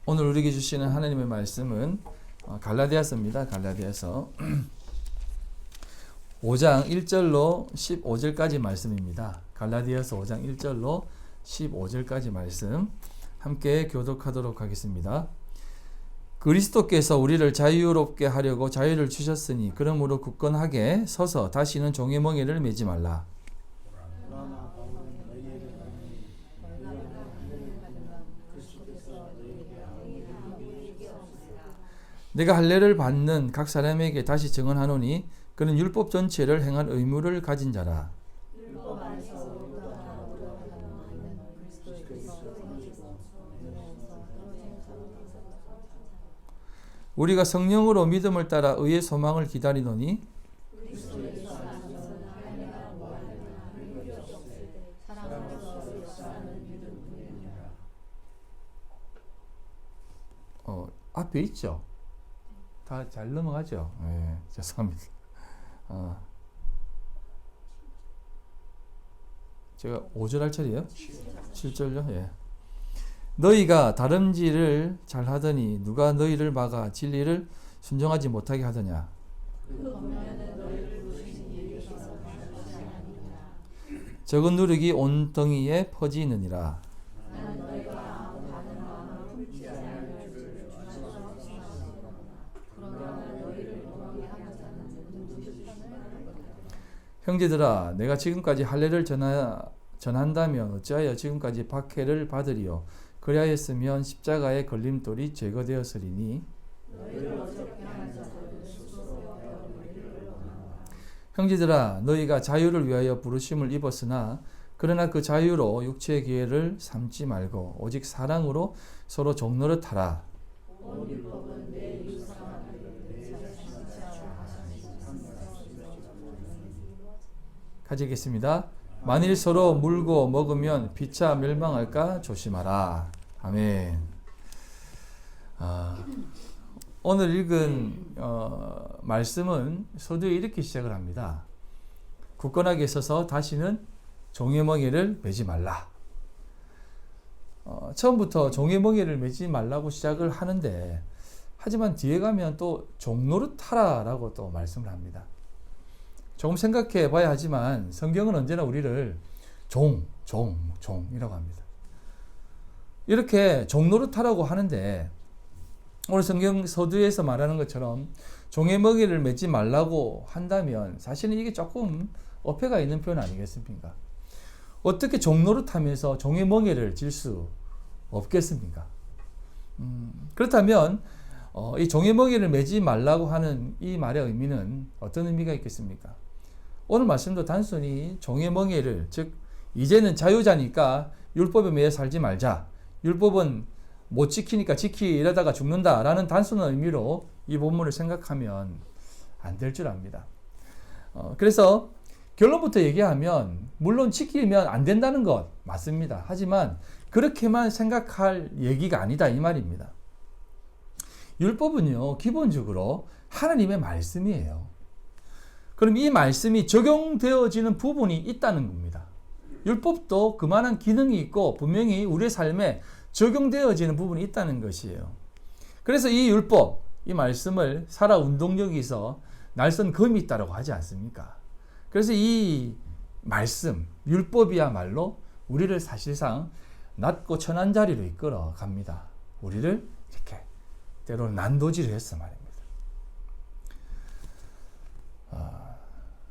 오늘 우리에게 주시는 하나님의 말씀은 갈라디아서입니다. 갈라디아서 5장 1절로 15절까지 말씀입니다. 갈라디아서 5장 1절로 15절까지 말씀 함께 교독하도록 하겠습니다. 그리스도께서 우리를 자유롭게 하려고 자유를 주셨으니 그러므로 굳건하게 서서 다시는 종의 멍에를 매지 말라. 내가 할례를 받는 각 사람에게 다시 증언하노니 그는 율법 전체를 행할 의무를 가진 자라. 우리가 성령으로 믿음을 따라 의의 소망을 기다리노니 앞에 있죠. 다 잘 넘어가죠. 네, 죄송합니다. 제가 5절 할 차례요? 7절요? 예. 너희가 다름질을 잘하더니 누가 너희를 막아 진리를 순종하지 못하게 하더냐? 적은 누룩이 온 덩이에 퍼지느니라. 형제들아, 내가 지금까지 할례를 전한다면 어찌하여 지금까지 박해를 받으리요? 그리하였으면 십자가의 걸림돌이 제거되었으리니. 형제들아, 너희가 자유를 위하여 부르심을 입었으나 그러나 그 자유로 육체의 기회를 삼지 말고 오직 사랑으로 서로 종노릇하라. 가지겠습니다. 만일 서로 물고 먹으면 피차 멸망할까 조심하라. 아멘. 오늘 읽은 말씀은 서두에 이렇게 시작을 합니다. 굳건하게 서서 다시는 종의 멍에를 매지 말라. 처음부터 종의 멍에를 매지 말라고 시작을 하는데 하지만 뒤에 가면 또 종노릇하라 라고 또 말씀을 합니다. 조금 생각해 봐야 하지만 성경은 언제나 우리를 종이라고 합니다. 이렇게 종노릇하라고 하는데 오늘 성경 서두에서 말하는 것처럼 종의 멍에를 매지 말라고 한다면 사실은 이게 조금 어폐가 있는 표현 아니겠습니까? 어떻게 종노릇하면서 종의 멍에를 질 수 없겠습니까? 그렇다면 이 종의 멍에를 매지 말라고 하는 이 말의 의미는 어떤 의미가 있겠습니까? 오늘 말씀도 단순히 종의 멍에를, 즉 이제는 자유자니까 율법에 매여 살지 말자, 율법은 못 지키니까 이러다가 죽는다라는 단순한 의미로 이 본문을 생각하면 안 될 줄 압니다. 그래서 결론부터 얘기하면 물론 지키면 안 된다는 것 맞습니다. 하지만 그렇게만 생각할 얘기가 아니다 이 말입니다. 율법은요, 기본적으로 하나님의 말씀이에요. 그럼 이 말씀이 적용되어지는 부분이 있다는 겁니다. 율법도 그만한 기능이 있고 분명히 우리의 삶에 적용되어지는 부분이 있다는 것이에요. 그래서 이 율법, 이 말씀을 살아 운동력에서 날선 검이 있다고 하지 않습니까? 그래서 이 말씀, 율법이야말로 우리를 사실상 낮고 천한 자리로 이끌어 갑니다. 우리를 이렇게 때로는 난도질을 해서 말입니다.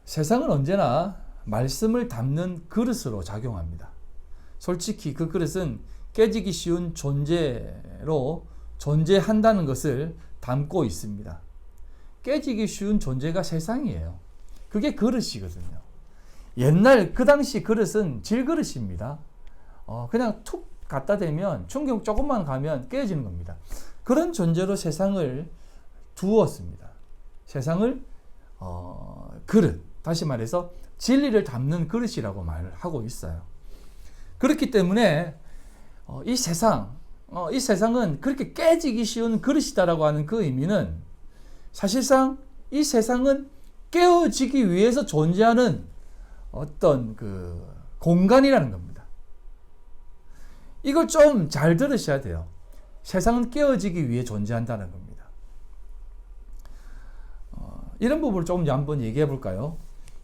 세상은 언제나 말씀을 담는 그릇으로 작용합니다. 솔직히 그 그릇은 깨지기 쉬운 존재로 존재한다는 것을 담고 있습니다. 깨지기 쉬운 존재가 세상이에요. 그게 그릇이거든요. 옛날 그 당시 그릇은 질그릇입니다. 그냥 툭 갖다 대면 충격 조금만 가면 깨지는 겁니다. 그런 존재로 세상을 두었습니다. 세상을 그릇, 다시 말해서 진리를 담는 그릇이라고 말을 하고 있어요. 그렇기 때문에 이 세상은 그렇게 깨지기 쉬운 그릇이다라고 하는 그 의미는 사실상 이 세상은 깨어지기 위해서 존재하는 어떤 그 공간이라는 겁니다. 이걸 좀 잘 들으셔야 돼요. 세상은 깨어지기 위해 존재한다는 겁니다. 이런 부분을 조금 한번 얘기해 볼까요?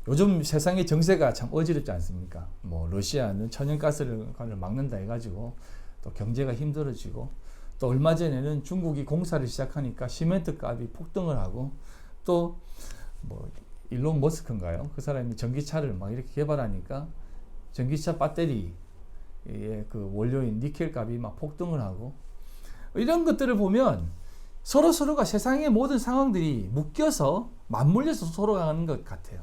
요즘 세상의 정세가 참 어지럽지 않습니까? 뭐 러시아는 천연가스를 막는다 해가지고 또 경제가 힘들어지고, 또 얼마 전에는 중국이 공사를 시작하니까 시멘트 값이 폭등을 하고, 또 뭐 일론 머스크인가요? 그 사람이 전기차를 막 이렇게 개발하니까 전기차 배터리의 그 원료인 니켈 값이 막 폭등을 하고, 이런 것들을 보면 서로가 세상의 모든 상황들이 묶여서 맞물려서 돌아가는 것 같아요.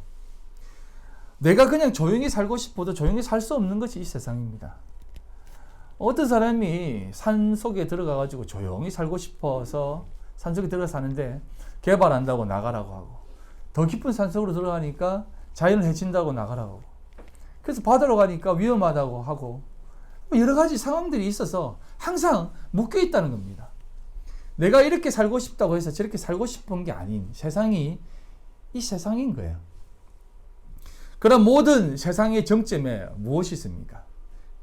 내가 그냥 조용히 살고 싶어도 조용히 살 수 없는 것이 이 세상입니다. 어떤 사람이 산 속에 들어가가지고 조용히 살고 싶어서 산 속에 들어가 사는데 개발한다고 나가라고 하고, 더 깊은 산 속으로 들어가니까 자연을 해친다고 나가라고 하고, 그래서 바다로 가니까 위험하다고 하고, 여러 가지 상황들이 있어서 항상 묶여 있다는 겁니다. 내가 이렇게 살고 싶다고 해서 저렇게 살고 싶은 게 아닌 세상이 이 세상인 거예요. 그럼 모든 세상의 정점에 무엇이 있습니까?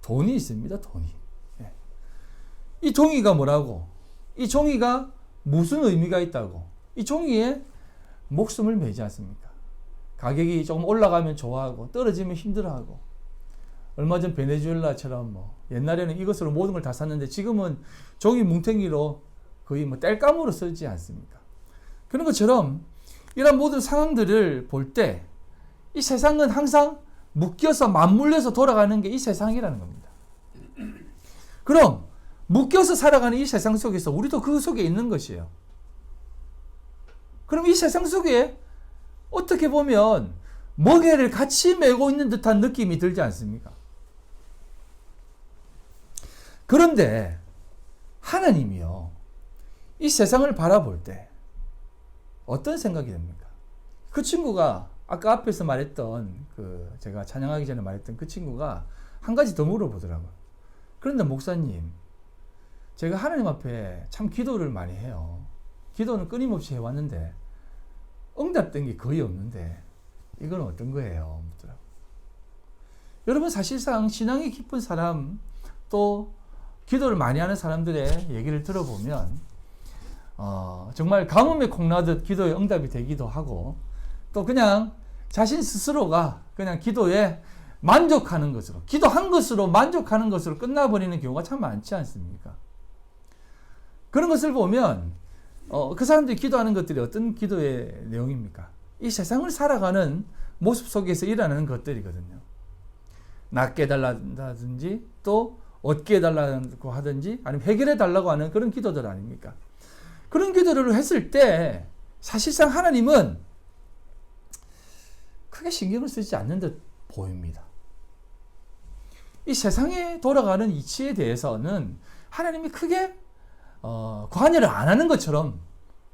돈이 있습니다. 돈이. 이 종이가 뭐라고? 이 종이가 무슨 의미가 있다고? 이 종이에 목숨을 매지 않습니까? 가격이 조금 올라가면 좋아하고 떨어지면 힘들어하고, 얼마 전 베네수엘라처럼 뭐 옛날에는 이것으로 모든 걸 다 샀는데 지금은 종이 뭉탱이로 거의 뭐 땔감으로 쓰지 않습니까? 그런 것처럼 이런 모든 상황들을 볼 때 이 세상은 항상 묶여서 맞물려서 돌아가는 게 이 세상이라는 겁니다. 그럼 묶여서 살아가는 이 세상 속에서 우리도 그 속에 있는 것이에요. 그럼 이 세상 속에 어떻게 보면 멍에를 같이 메고 있는 듯한 느낌이 들지 않습니까? 그런데 하나님이요, 이 세상을 바라볼 때 어떤 생각이 듭니까? 그 친구가 아까 앞에서 말했던 제가 찬양하기 전에 말했던 그 친구가 한 가지 더 물어보더라고요. 그런데 목사님, 제가 하나님 앞에 참 기도를 많이 해요. 기도는 끊임없이 해왔는데 응답된 게 거의 없는데 이건 어떤 거예요? 묻더라고요. 여러분, 사실상 신앙이 깊은 사람, 또 기도를 많이 하는 사람들의 얘기를 들어보면 정말 가뭄에 콩나듯 기도에 응답이 되기도 하고, 또 그냥 자신 스스로가 그냥 기도에 만족하는 것으로, 기도한 것으로 만족하는 것으로 끝나버리는 경우가 참 많지 않습니까? 그런 것을 보면 그 사람들이 기도하는 것들이 어떤 기도의 내용입니까? 이 세상을 살아가는 모습 속에서 일어나는 것들이거든요. 낫게 해달라든지, 또 얻게 해달라고 하든지, 아니면 해결해 달라고 하는 그런 기도들 아닙니까? 그런 기도를 했을 때 사실상 하나님은 크게 신경을 쓰지 않는 듯 보입니다. 이 세상에 돌아가는 이치에 대해서는 하나님이 크게 관여를 안 하는 것처럼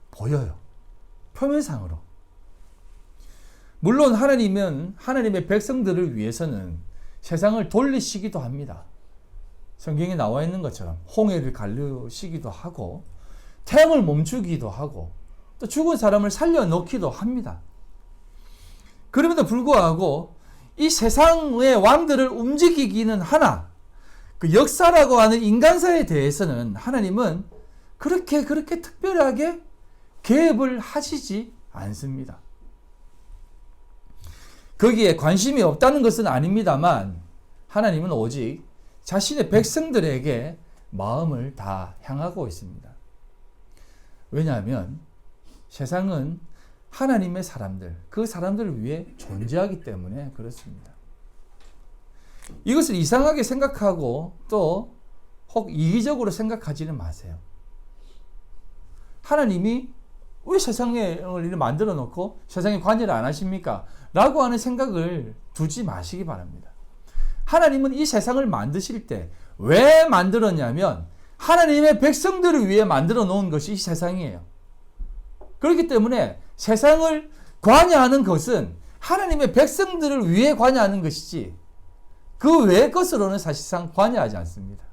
보여요. 표면상으로. 물론 하나님은 하나님의 백성들을 위해서는 세상을 돌리시기도 합니다. 성경에 나와 있는 것처럼 홍해를 가르시기도 하고, 태양을 멈추기도 하고, 또 죽은 사람을 살려놓기도 합니다. 그럼에도 불구하고 이 세상의 왕들을 움직이기는 하나, 그 역사라고 하는 인간사에 대해서는 하나님은 그렇게 특별하게 개입을 하시지 않습니다. 거기에 관심이 없다는 것은 아닙니다만, 하나님은 오직 자신의 백성들에게 마음을 다 향하고 있습니다. 왜냐하면 세상은 하나님의 사람들, 그 사람들을 위해 존재하기 때문에 그렇습니다. 이것을 이상하게 생각하고 또 혹 이기적으로 생각하지는 마세요. 하나님이 왜 세상을 만들어 놓고 세상에 관여를 안 하십니까? 라고 하는 생각을 두지 마시기 바랍니다. 하나님은 이 세상을 만드실 때 왜 만들었냐면 하나님의 백성들을 위해 만들어 놓은 것이 이 세상이에요. 그렇기 때문에 세상을 관여하는 것은 하나님의 백성들을 위해 관여하는 것이지 그 외의 것으로는 사실상 관여하지 않습니다.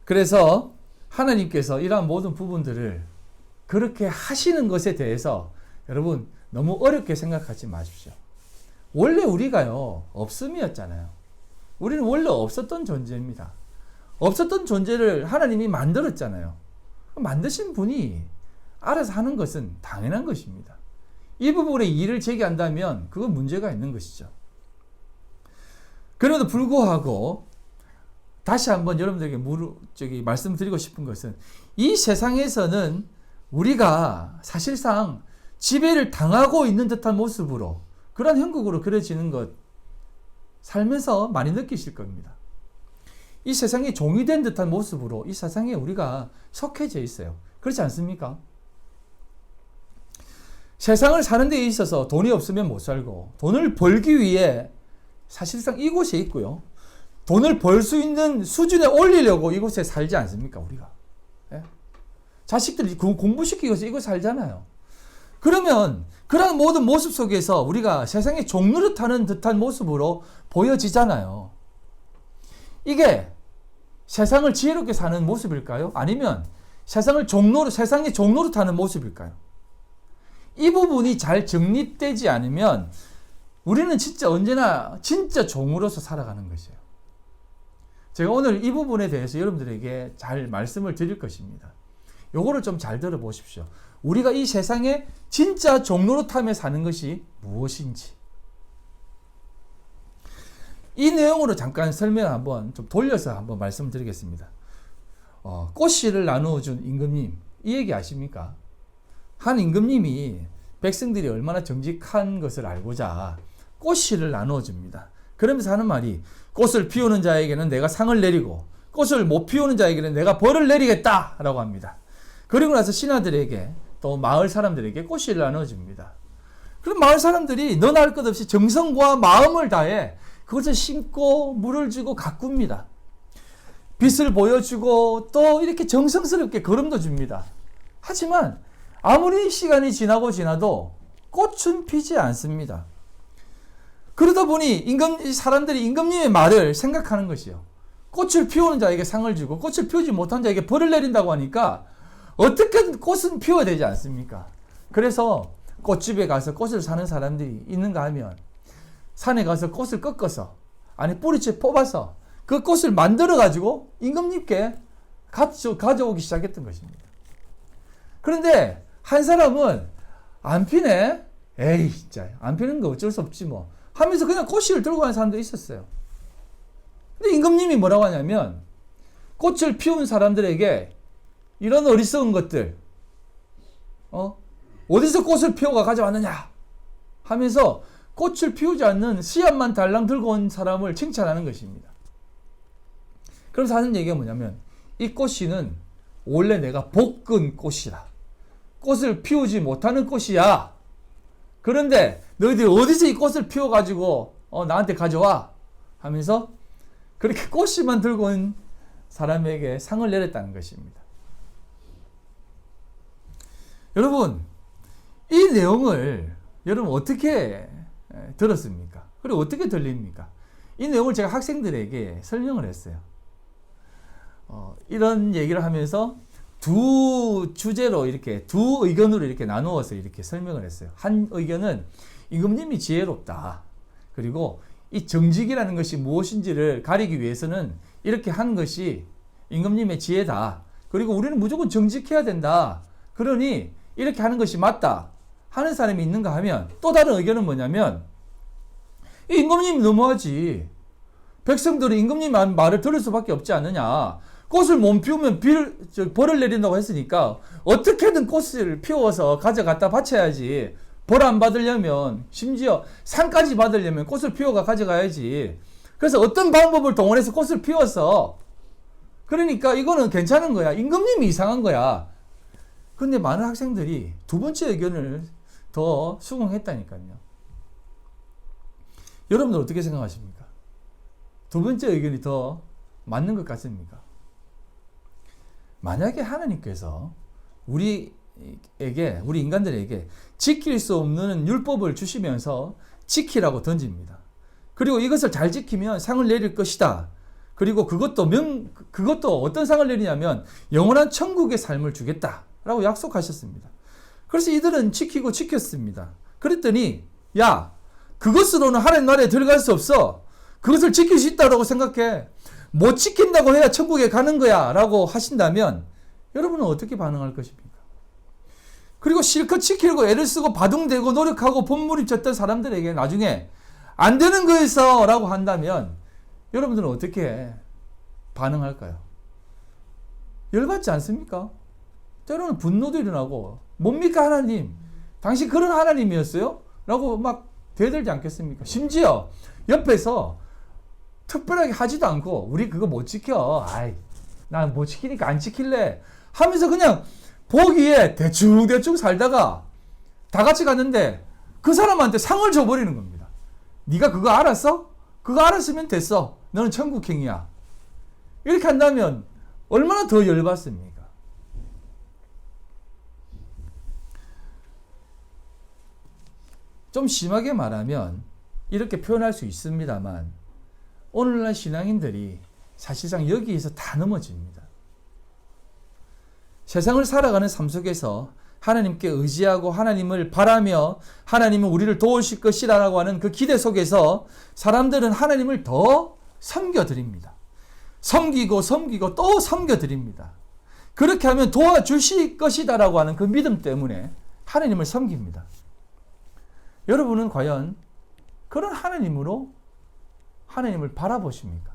그래서 하나님께서 이러한 모든 부분들을 그렇게 하시는 것에 대해서 여러분 너무 어렵게 생각하지 마십시오. 원래 우리가요, 없음이었잖아요. 우리는 원래 없었던 존재입니다. 없었던 존재를 하나님이 만들었잖아요. 만드신 분이 알아서 하는 것은 당연한 것입니다. 이 부분에 이의를 제기한다면 그건 문제가 있는 것이죠. 그럼에도 불구하고 다시 한번 여러분들에게 말씀드리고 싶은 것은 이 세상에서는 우리가 사실상 지배를 당하고 있는 듯한 모습으로 그런 형국으로 그려지는 것 살면서 많이 느끼실 겁니다. 이 세상이 종이 된 듯한 모습으로 이 세상에 우리가 속해져 있어요. 그렇지 않습니까? 세상을 사는 데 있어서 돈이 없으면 못 살고 돈을 벌기 위해 사실상 이곳에 있고요. 돈을 벌 수 있는 수준에 올리려고 이곳에 살지 않습니까? 우리가. 예? 자식들 공부시키기 위해서 이곳에 살잖아요. 그러면 그런 모든 모습 속에서 우리가 세상에 종노릇하는 듯한 모습으로 보여지잖아요. 이게 세상을 지혜롭게 사는 모습일까요? 아니면 세상의 종노릇하는 모습일까요? 이 부분이 잘 정립되지 않으면 우리는 진짜 언제나 진짜 종으로서 살아가는 것이에요. 제가 오늘 이 부분에 대해서 여러분들에게 잘 말씀을 드릴 것입니다. 요거를 좀 잘 들어보십시오. 우리가 이 세상에 진짜 종노릇하며 사는 것이 무엇인지. 이 내용으로 잠깐 설명을 한번 좀 돌려서 한번 말씀드리겠습니다. 꽃씨를 나누어준 임금님, 이 얘기 아십니까? 한 임금님이 백성들이 얼마나 정직한 것을 알고자 꽃씨를 나누어줍니다. 그러면서 하는 말이 꽃을 피우는 자에게는 내가 상을 내리고 꽃을 못 피우는 자에게는 내가 벌을 내리겠다 라고 합니다. 그리고 나서 신하들에게 또 마을 사람들에게 꽃씨를 나눠줍니다. 그럼 마을 사람들이 너나 할 것 없이 정성과 마음을 다해 그것을 심고 물을 주고 가꿉니다. 빛을 보여주고 또 이렇게 정성스럽게 거름도 줍니다. 하지만 아무리 시간이 지나도 꽃은 피지 않습니다. 그러다 보니 사람들이 임금님의 말을 생각하는 것이요. 꽃을 피우는 자에게 상을 주고 꽃을 피우지 못한 자에게 벌을 내린다고 하니까 어떻게든 꽃은 피워야 되지 않습니까? 그래서 꽃집에 가서 꽃을 사는 사람들이 있는가 하면 산에 가서 꽃을 꺾어서 뿌리채 뽑아서 그 꽃을 만들어 가지고 임금님께 가져오기 시작했던 것입니다. 그런데 한 사람은 안 피네? 에이 진짜 안 피는 거 어쩔 수 없지 뭐 하면서 그냥 꽃씨를 들고 가는 사람도 있었어요. 근데 임금님이 뭐라고 하냐면 꽃을 피운 사람들에게 이런 어리석은 것들 어디서 꽃을 피워가 가져왔느냐 하면서 꽃을 피우지 않는 씨앗만 달랑 들고 온 사람을 칭찬하는 것입니다. 그래서 하는 얘기가 뭐냐면 이 꽃씨는 원래 내가 볶은 꽃이라 꽃을 피우지 못하는 꽃이야. 그런데 너희들이 어디서 이 꽃을 피워가지고 나한테 가져와 하면서 그렇게 꽃씨만 들고 온 사람에게 상을 내렸다는 것입니다. 여러분 이 내용을 여러분 어떻게 들었습니까? 그리고 어떻게 들립니까? 이 내용을 제가 학생들에게 설명을 했어요. 이런 얘기를 하면서 두 주제로 이렇게 두 의견으로 이렇게 나누어서 이렇게 설명을 했어요. 한 의견은 임금님이 지혜롭다. 그리고 이 정직이라는 것이 무엇인지를 가리기 위해서는 이렇게 한 것이 임금님의 지혜다. 그리고 우리는 무조건 정직해야 된다. 그러니 이렇게 하는 것이 맞다. 하는 사람이 있는가 하면 또 다른 의견은 뭐냐면 이 임금님이 너무하지. 백성들이 임금님 말을 들을 수밖에 없지 않느냐. 꽃을 못 피우면 벌을 내린다고 했으니까 어떻게든 꽃을 피워서 가져갔다 바쳐야지. 벌 안 받으려면 심지어 상까지 받으려면 꽃을 피워가 가져가야지. 그래서 어떤 방법을 동원해서 꽃을 피웠어. 그러니까 이거는 괜찮은 거야. 임금님이 이상한 거야. 근데 많은 학생들이 두 번째 의견을 더 수긍했다니까요. 여러분들 어떻게 생각하십니까? 두 번째 의견이 더 맞는 것 같습니까? 만약에 하나님께서 우리 인간들에게 지킬 수 없는 율법을 주시면서 지키라고 던집니다. 그리고 이것을 잘 지키면 상을 내릴 것이다. 그리고 그것도 어떤 상을 내리냐면 영원한 천국의 삶을 주겠다라고 약속하셨습니다. 그래서 이들은 지켰습니다. 그랬더니 야, 그것으로는 하나님 나라에 들어갈 수 없어. 그것을 지킬 수 있다고 생각해. 못 지킨다고 해야 천국에 가는 거야 라고 하신다면 여러분은 어떻게 반응할 것입니까? 그리고 실컷 지키려고 애를 쓰고 바둥대고 노력하고 본물입쳤던 사람들에게 나중에 안 되는 거에서 라고 한다면 여러분들은 어떻게 반응할까요? 열받지 않습니까? 때로는 분노도 일어나고 뭡니까 하나님? 당신 그런 하나님이었어요? 라고 막 대들지 않겠습니까? 심지어 옆에서 특별하게 하지도 않고 우리 그거 못 지켜. 아이, 나 못 지키니까 안 지킬래. 하면서 그냥 보기에 대충 살다가 다 같이 갔는데 그 사람한테 상을 줘버리는 겁니다. 네가 그거 알았어? 그거 알았으면 됐어. 너는 천국행이야. 이렇게 한다면 얼마나 더 열받습니까? 좀 심하게 말하면 이렇게 표현할 수 있습니다만 오늘날 신앙인들이 사실상 여기에서 다 넘어집니다. 세상을 살아가는 삶 속에서 하나님께 의지하고 하나님을 바라며 하나님은 우리를 도우실 것이라고 하는 그 기대 속에서 사람들은 하나님을 더 섬겨드립니다. 섬기고 또 섬겨드립니다. 그렇게 하면 도와주실 것이다라고 하는 그 믿음 때문에 하나님을 섬깁니다. 여러분은 과연 그런 하나님으로 하나님을 바라보십니까?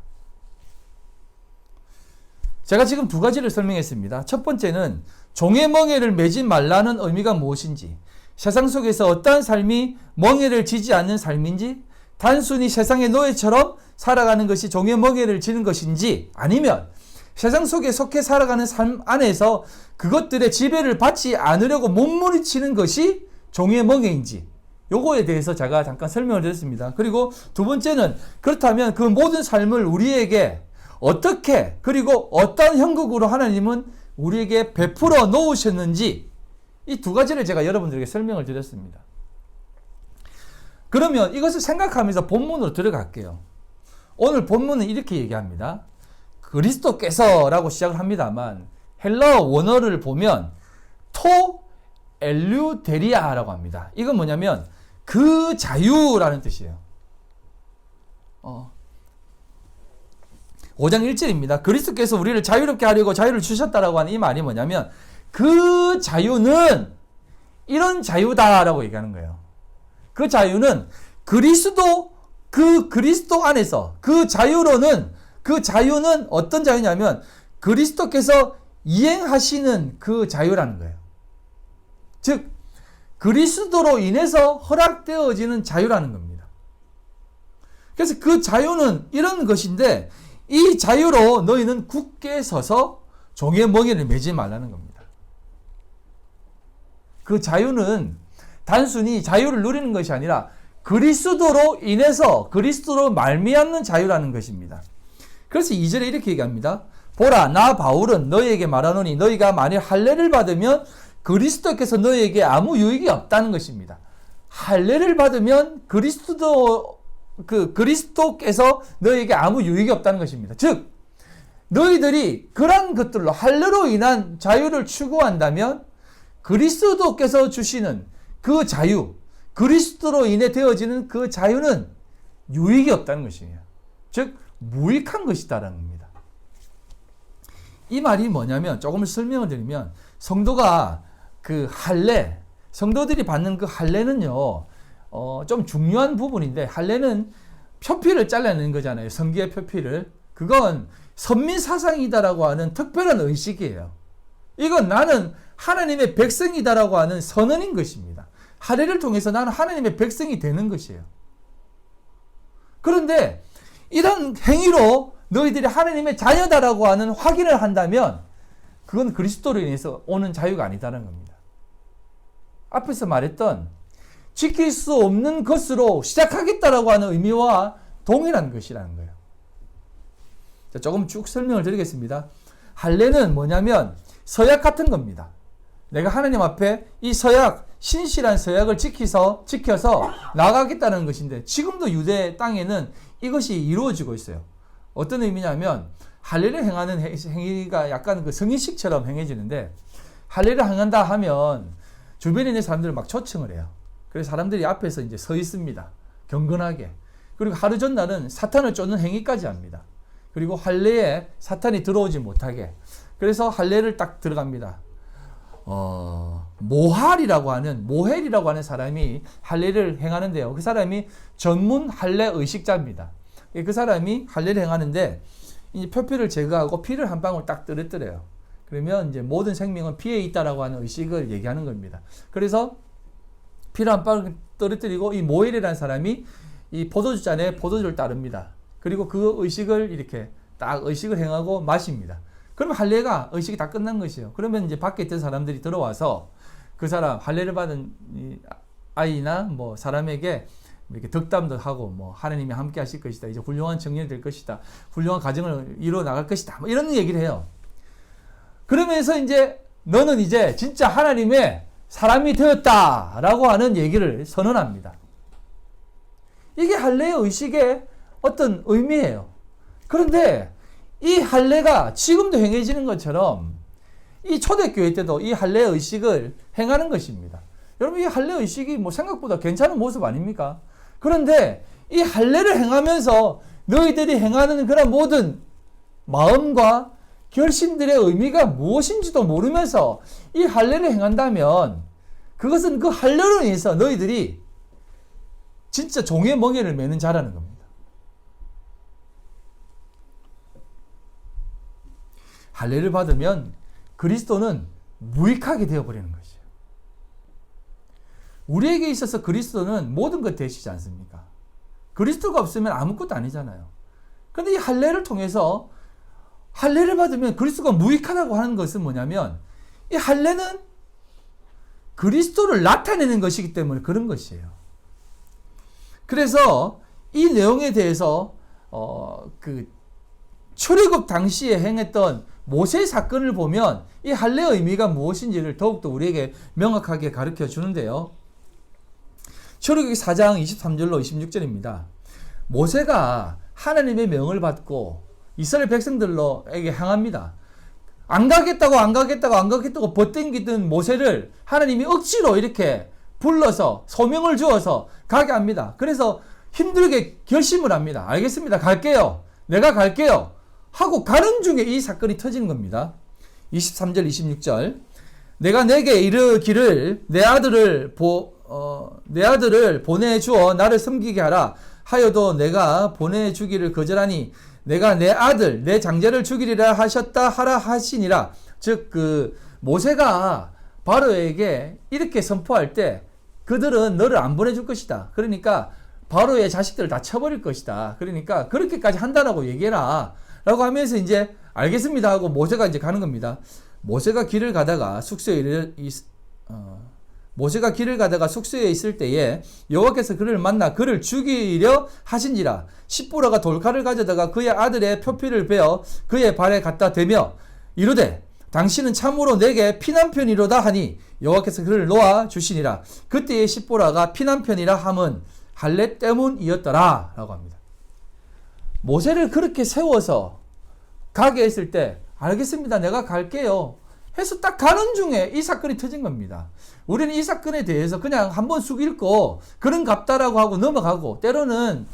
제가 지금 두 가지를 설명했습니다. 첫 번째는 종의 멍에를 매지 말라는 의미가 무엇인지, 세상 속에서 어떠한 삶이 멍에를 지지 않는 삶인지, 단순히 세상의 노예처럼 살아가는 것이 종의 멍에를 지는 것인지, 아니면 세상 속에 속해 살아가는 삶 안에서 그것들의 지배를 받지 않으려고 몸부림치는 것이 종의 멍에인지, 요거에 대해서 제가 잠깐 설명을 드렸습니다. 그리고 두 번째는 그렇다면 그 모든 삶을 우리에게 어떻게 그리고 어떤 형국으로 하나님은 우리에게 베풀어 놓으셨는지 이 두 가지를 제가 여러분들에게 설명을 드렸습니다. 그러면 이것을 생각하면서 본문으로 들어갈게요. 오늘 본문은 이렇게 얘기합니다. 그리스도께서라고 시작을 합니다만 헬라어 원어를 보면 토 엘류데리아라고 합니다. 이건 뭐냐면 그 자유라는 뜻이에요. 5장 1절입니다. 그리스도께서 우리를 자유롭게 하려고 자유를 주셨다라고 하는 이 말이 뭐냐면 그 자유는 이런 자유다라고 얘기하는 거예요. 그 자유는 그리스도 안에서 그 자유는 어떤 자유냐면 그리스도께서 이행하시는 그 자유라는 거예요. 즉 그리스도로 인해서 허락되어지는 자유라는 겁니다. 그래서 그 자유는 이런 것인데 이 자유로 너희는 굳게 서서 종의 멍에를 매지 말라는 겁니다. 그 자유는 단순히 자유를 누리는 것이 아니라 그리스도로 인해서 그리스도로 말미암는 자유라는 것입니다. 그래서 2절에 이렇게 얘기합니다. 보라, 나 바울은 너희에게 말하노니 너희가 만일 할례를 받으면 그리스도께서 너희에게 아무 유익이 없다는 것입니다. 할례를 받으면 그리스도께서 너희에게 아무 유익이 없다는 것입니다. 즉 너희들이 그런 것들로 할례로 인한 자유를 추구한다면 그리스도께서 주시는 그 자유, 그리스도로 인해 되어지는 그 자유는 유익이 없다는 것이에요. 즉 무익한 것이다라는 겁니다. 이 말이 뭐냐면 조금 설명을 드리면 성도가 그 할례, 성도들이 받는 그 할례는요, 좀 중요한 부분인데 할례는 표피를 잘라내는 거잖아요. 성기의 표피를. 그건 선민사상이다라고 하는 특별한 의식이에요. 이건 나는 하나님의 백성이다라고 하는 선언인 것입니다. 할례를 통해서 나는 하나님의 백성이 되는 것이에요. 그런데 이런 행위로 너희들이 하나님의 자녀다라고 하는 확인을 한다면 그건 그리스도로 인해서 오는 자유가 아니다라는 겁니다. 앞에서 말했던 지킬 수 없는 것으로 시작하겠다라고 하는 의미와 동일한 것이라는 거예요. 자, 조금 쭉 설명을 드리겠습니다. 할례는 뭐냐면 서약 같은 겁니다. 내가 하나님 앞에 이 서약, 신실한 서약을 지켜서 나가겠다는 것인데 지금도 유대 땅에는 이것이 이루어지고 있어요. 어떤 의미냐면 할례를 행하는 행위가 약간 그 성인식처럼 행해지는데 할례를 행한다 하면 주변에 있는 사람들을 막 초청을 해요. 그래서 사람들이 앞에서 이제 서 있습니다. 경건하게. 그리고 하루 전날은 사탄을 쫓는 행위까지 합니다. 그리고 할례에 사탄이 들어오지 못하게. 그래서 할례를 딱 들어갑니다. 모헬이라고 하는 사람이 할례를 행하는데요. 그 사람이 전문 할례 의식자입니다. 그 사람이 할례를 행하는데 이 표피를 제거하고 피를 한 방울 딱 떨어뜨려요. 그러면 이제 모든 생명은 피에 있다라고 하는 의식을 얘기하는 겁니다. 그래서 피를 한 방울 떨어뜨리고 이 모헬이라는 사람이 이 포도주 잔에 포도주를 따릅니다. 그리고 그 의식을 이렇게 딱 의식을 행하고 마십니다. 그러면 할례가 의식이 다 끝난 것이에요. 그러면 이제 밖에 있던 사람들이 들어와서 그 사람 할례를 받은 이 아이나 뭐 사람에게 이렇게 덕담도 하고 뭐 하나님이 함께 하실 것이다. 이제 훌륭한 청년이 될 것이다. 훌륭한 가정을 이루어 나갈 것이다. 뭐 이런 얘기를 해요. 그러면서 이제 너는 이제 진짜 하나님의 사람이 되었다라고 하는 얘기를 선언합니다. 이게 할례의 의식의 어떤 의미예요. 그런데 이 할례가 지금도 행해지는 것처럼 이 초대교회 때도 이 할례 의식을 행하는 것입니다. 여러분, 이 할례 의식이 뭐 생각보다 괜찮은 모습 아닙니까? 그런데 이 할례를 행하면서 너희들이 행하는 그런 모든 마음과 결심들의 의미가 무엇인지도 모르면서 이 할례를 행한다면 그것은 그 할례로 인해서 너희들이 진짜 종의 멍에를 매는 자라는 겁니다. 할례를 받으면 그리스도는 무익하게 되어버리는 것이에요. 우리에게 있어서 그리스도는 모든 것 되시지 않습니까? 그리스도가 없으면 아무것도 아니잖아요. 그런데 이 할례를 통해서 할례를 받으면 그리스도가 무익하다고 하는 것은 뭐냐면 이 할례는 그리스도를 나타내는 것이기 때문에 그런 것이에요. 그래서 이 내용에 대해서 그 출애굽 당시에 행했던 모세 사건을 보면 이 할례의 의미가 무엇인지를 더욱더 우리에게 명확하게 가르쳐 주는데요. 출애굽기 4장 23절로 26절입니다. 모세가 하나님의 명을 받고 이스라엘 백성들에게 향합니다. 안 가겠다고 버팅기던 모세를 하나님이 억지로 이렇게 불러서 소명을 주어서 가게 합니다. 그래서 힘들게 결심을 합니다. 알겠습니다. 갈게요. 내가 갈게요. 하고 가는 중에 이 사건이 터지는 겁니다. 23절 26절 내가 내게 이르기를 내 아들을 보내주어 나를 섬기게 하라 하여도 내가 보내주기를 거절하니 내가 내 아들 내 장자를 죽이리라 하셨다 하라 하시니라. 즉 그 모세가 바로에게 이렇게 선포할 때 그들은 너를 안 보내줄 것이다. 그러니까 바로의 자식들을 다 쳐버릴 것이다. 그러니까 그렇게까지 한다라고 얘기해라. 라고 하면서 이제 알겠습니다 하고 모세가 이제 가는 겁니다. 모세가 길을 가다가 숙소에 있을 때에 여호와께서 그를 만나 그를 죽이려 하신지라. 십부라가 돌칼을 가져다가 그의 아들의 표피를 베어 그의 발에 갖다 대며 이르되 당신은 참으로 내게 피난편이로다 하니 여호와께서 그를 놓아 주시니라. 그때의 십부라가 피난편이라 함은 할례 때문이었더라 라고 합니다. 모세를 그렇게 세워서 가게 했을 때 알겠습니다. 내가 갈게요. 해서 딱 가는 중에 이 사건이 터진 겁니다. 우리는 이 사건에 대해서 그냥 한번 쑥 읽고 그런 갑다라고 하고 넘어가고 때로는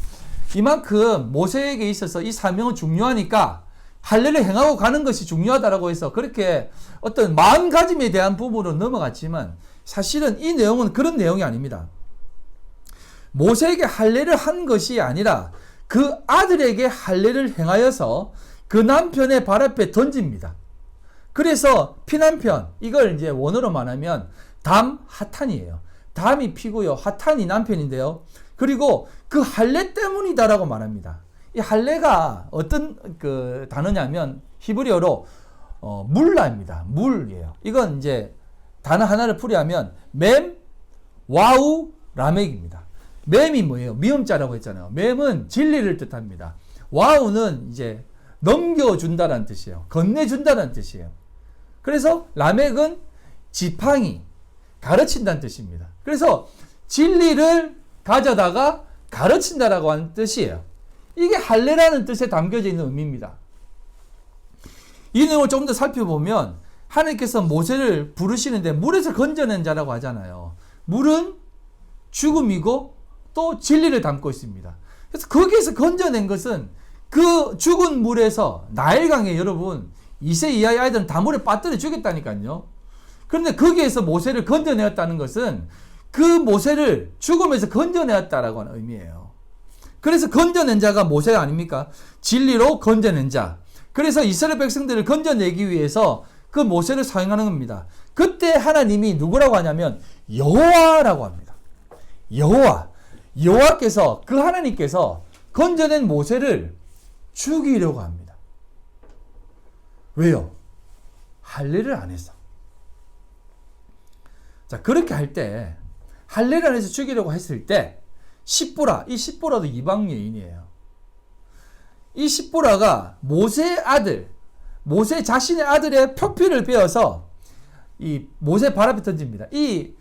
이만큼 모세에게 있어서 이 사명은 중요하니까 할례를 행하고 가는 것이 중요하다라고 해서 그렇게 어떤 마음가짐에 대한 부분으로 넘어갔지만 사실은 이 내용은 그런 내용이 아닙니다. 모세에게 할례를 한 것이 아니라 그 아들에게 할례를 행하여서 그 남편의 발 앞에 던집니다. 그래서 피남편, 이걸 이제 원어로 말하면 담 하탄이에요. 담이 피고요. 하탄이 남편인데요. 그리고 그 할례 때문이다라고 말합니다. 이 할례가 어떤 그 단어냐면 히브리어로 물라입니다. 물이에요. 이건 이제 단어 하나를 풀이하면 맴, 와우, 라멕입니다. 맴이 뭐예요? 미음자라고 했잖아요. 맴은 진리를 뜻합니다. 와우는 이제 넘겨준다는 뜻이에요. 건네준다는 뜻이에요. 그래서 라멕은 지팡이, 가르친다는 뜻입니다. 그래서 진리를 가져다가 가르친다라고 하는 뜻이에요. 이게 할례라는 뜻에 담겨져 있는 의미입니다. 이 내용을 좀 더 살펴보면 하나님께서 모세를 부르시는데 물에서 건져낸 자라고 하잖아요. 물은 죽음이고 또 진리를 담고 있습니다. 그래서 거기에서 건져낸 것은 그 죽은 물에서 나일강에 여러분 2세 이하의 아이들은 다 물에 빠뜨려 죽였다니까요. 그런데 거기에서 모세를 건져내었다는 것은 그 모세를 죽음에서 건져내었다라고 하는 의미예요. 그래서 건져낸 자가 모세가 아닙니까? 진리로 건져낸 자. 그래서 이스라엘 백성들을 건져내기 위해서 그 모세를 사용하는 겁니다. 그때 하나님이 누구라고 하냐면 여호와라고 합니다. 여호와께서 그 하나님께서 건져낸 모세를 죽이려고 합니다. 왜요? 할례를 안 해서. 자, 그렇게 할 때 할례를 안 해서 죽이려고 했을 때 십보라, 이 십보라도 이방 여인이에요. 이 십보라가 모세의 아들, 모세 자신의 아들의 표피를 베어서 이 모세 발 앞에 던집니다. 이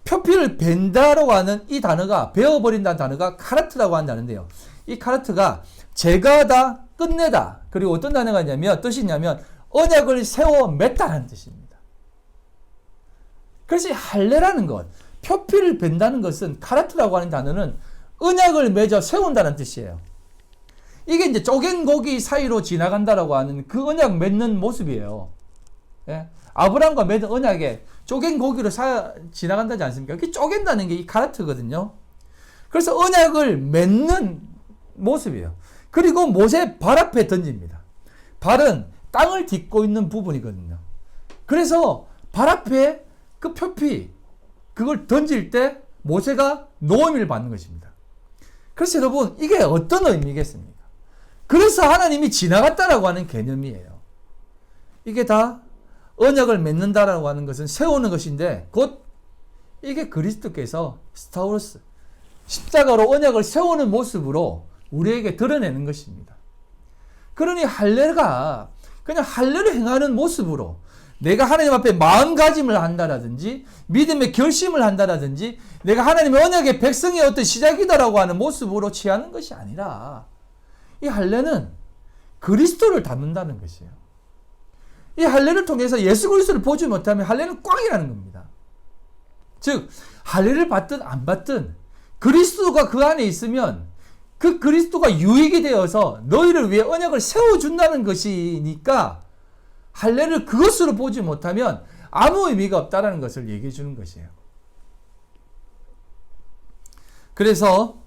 표피를 벤다라고 하는 이 단어가, 베어버린다는 단어가 카라트라고 한다는데요. 이 카라트가 제거하다, 끝내다. 그리고 어떤 단어가 있냐면, 뜻이 있냐면 언약을 세워 맺다라는 뜻입니다. 그래서 이 할례라는 것, 표피를 벤다는 것은, 카라트라고 하는 단어는 언약을 맺어 세운다는 뜻이에요. 이게 이제 쪼갠 고기 사이로 지나간다라고 하는 그 언약 맺는 모습이에요. 예? 아브라함과 맺은 언약에 쪼갠 고기로 지나간다지 않습니까? 이렇게 쪼갠다는 게 이 카라트거든요. 그래서 언약을 맺는 모습이에요. 그리고 모세 발 앞에 던집니다. 발은 땅을 딛고 있는 부분이거든요. 그래서 발 앞에 그 표피, 그걸 던질 때 모세가 노임을 받는 것입니다. 그래서 여러분, 이게 어떤 의미겠습니까? 그래서 하나님이 지나갔다라고 하는 개념이에요. 이게 다 언약을 맺는다라고 하는 것은 세우는 것인데, 곧 이게 그리스도께서 스타우로스, 십자가로 언약을 세우는 모습으로 우리에게 드러내는 것입니다. 그러니 할례가 그냥 할례를 행하는 모습으로 내가 하나님 앞에 마음가짐을 한다라든지 믿음의 결심을 한다라든지 내가 하나님의 언약의 백성의 어떤 시작이다라고 하는 모습으로 취하는 것이 아니라, 이 할례는 그리스도를 담는다는 것이에요. 이 할례를 통해서 예수 그리스도를 보지 못하면 할례는 꽝이라는 겁니다. 즉 할례를 받든 안 받든 그리스도가 그 안에 있으면 그 그리스도가 유익이 되어서 너희를 위해 언약을 세워준다는 것이니까, 할례를 그것으로 보지 못하면 아무 의미가 없다는 것을 얘기해 주는 것이에요. 그래서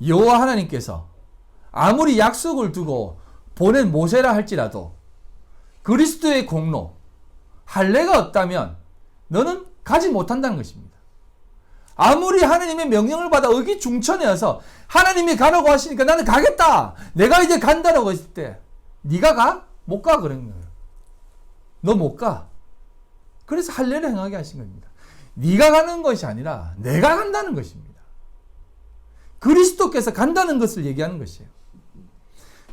여호와 하나님께서 아무리 약속을 두고 보낸 모세라 할지라도 그리스도의 공로, 할례가 없다면 너는 가지 못한다는 것입니다. 아무리 하나님의 명령을 받아 의기중천해서 하나님이 가라고 하시니까 나는 가겠다, 내가 이제 간다라고 했을 때 네가 가? 못 가 그런 거예요. 너 못 가. 그래서 할례를 행하게 하신 겁니다. 네가 가는 것이 아니라 내가 간다는 것입니다. 그리스도께서 간다는 것을 얘기하는 것이에요.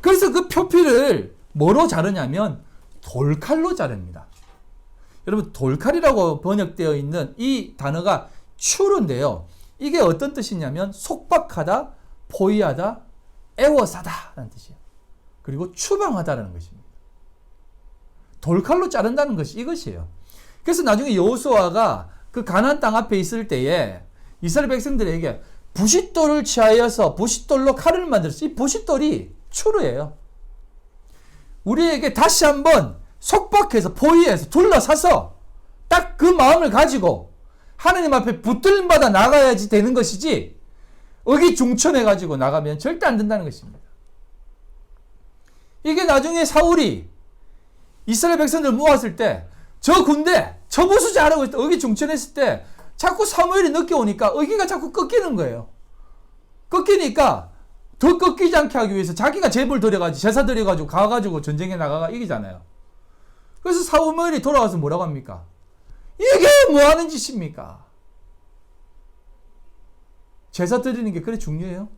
그래서 그 표피를 뭐로 자르냐면 돌칼로 자릅니다. 여러분, 돌칼이라고 번역되어 있는 이 단어가 추르인데요. 이게 어떤 뜻이냐면 속박하다, 포위하다, 애워싸다 라는 뜻이에요. 그리고 추방하다라는 것입니다. 돌칼로 자른다는 것이 이것이에요. 그래서 나중에 여호수아가 그 가나안 땅 앞에 있을 때에 이스라엘 백성들에게 부싯돌을 취하여서 부싯돌로 칼을 만들었어요. 이 부싯돌이 추르예요. 우리에게 다시 한번 속박해서 포위해서 둘러싸서 딱 그 마음을 가지고 하나님 앞에 붙들림받아 나가야지 되는 것이지, 의기중천해가지고 나가면 절대 안 된다는 것입니다. 이게 나중에 사울이 이스라엘 백성들 모았을 때 저 군대, 저 보수 잘하고 있을 때 의기중천했을 때 자꾸 사무엘이 늦게 오니까 의기가 자꾸 꺾이는 거예요. 꺾이니까 더 꺾이지 않게 하기 위해서 자기가 제물 드려가지고 제사 드려가지고 가가지고 전쟁에 나가가 이기잖아요. 그래서 사무엘이 돌아와서 뭐라고 합니까? 이게 뭐하는 짓입니까? 제사 드리는 게 그래 중요해요?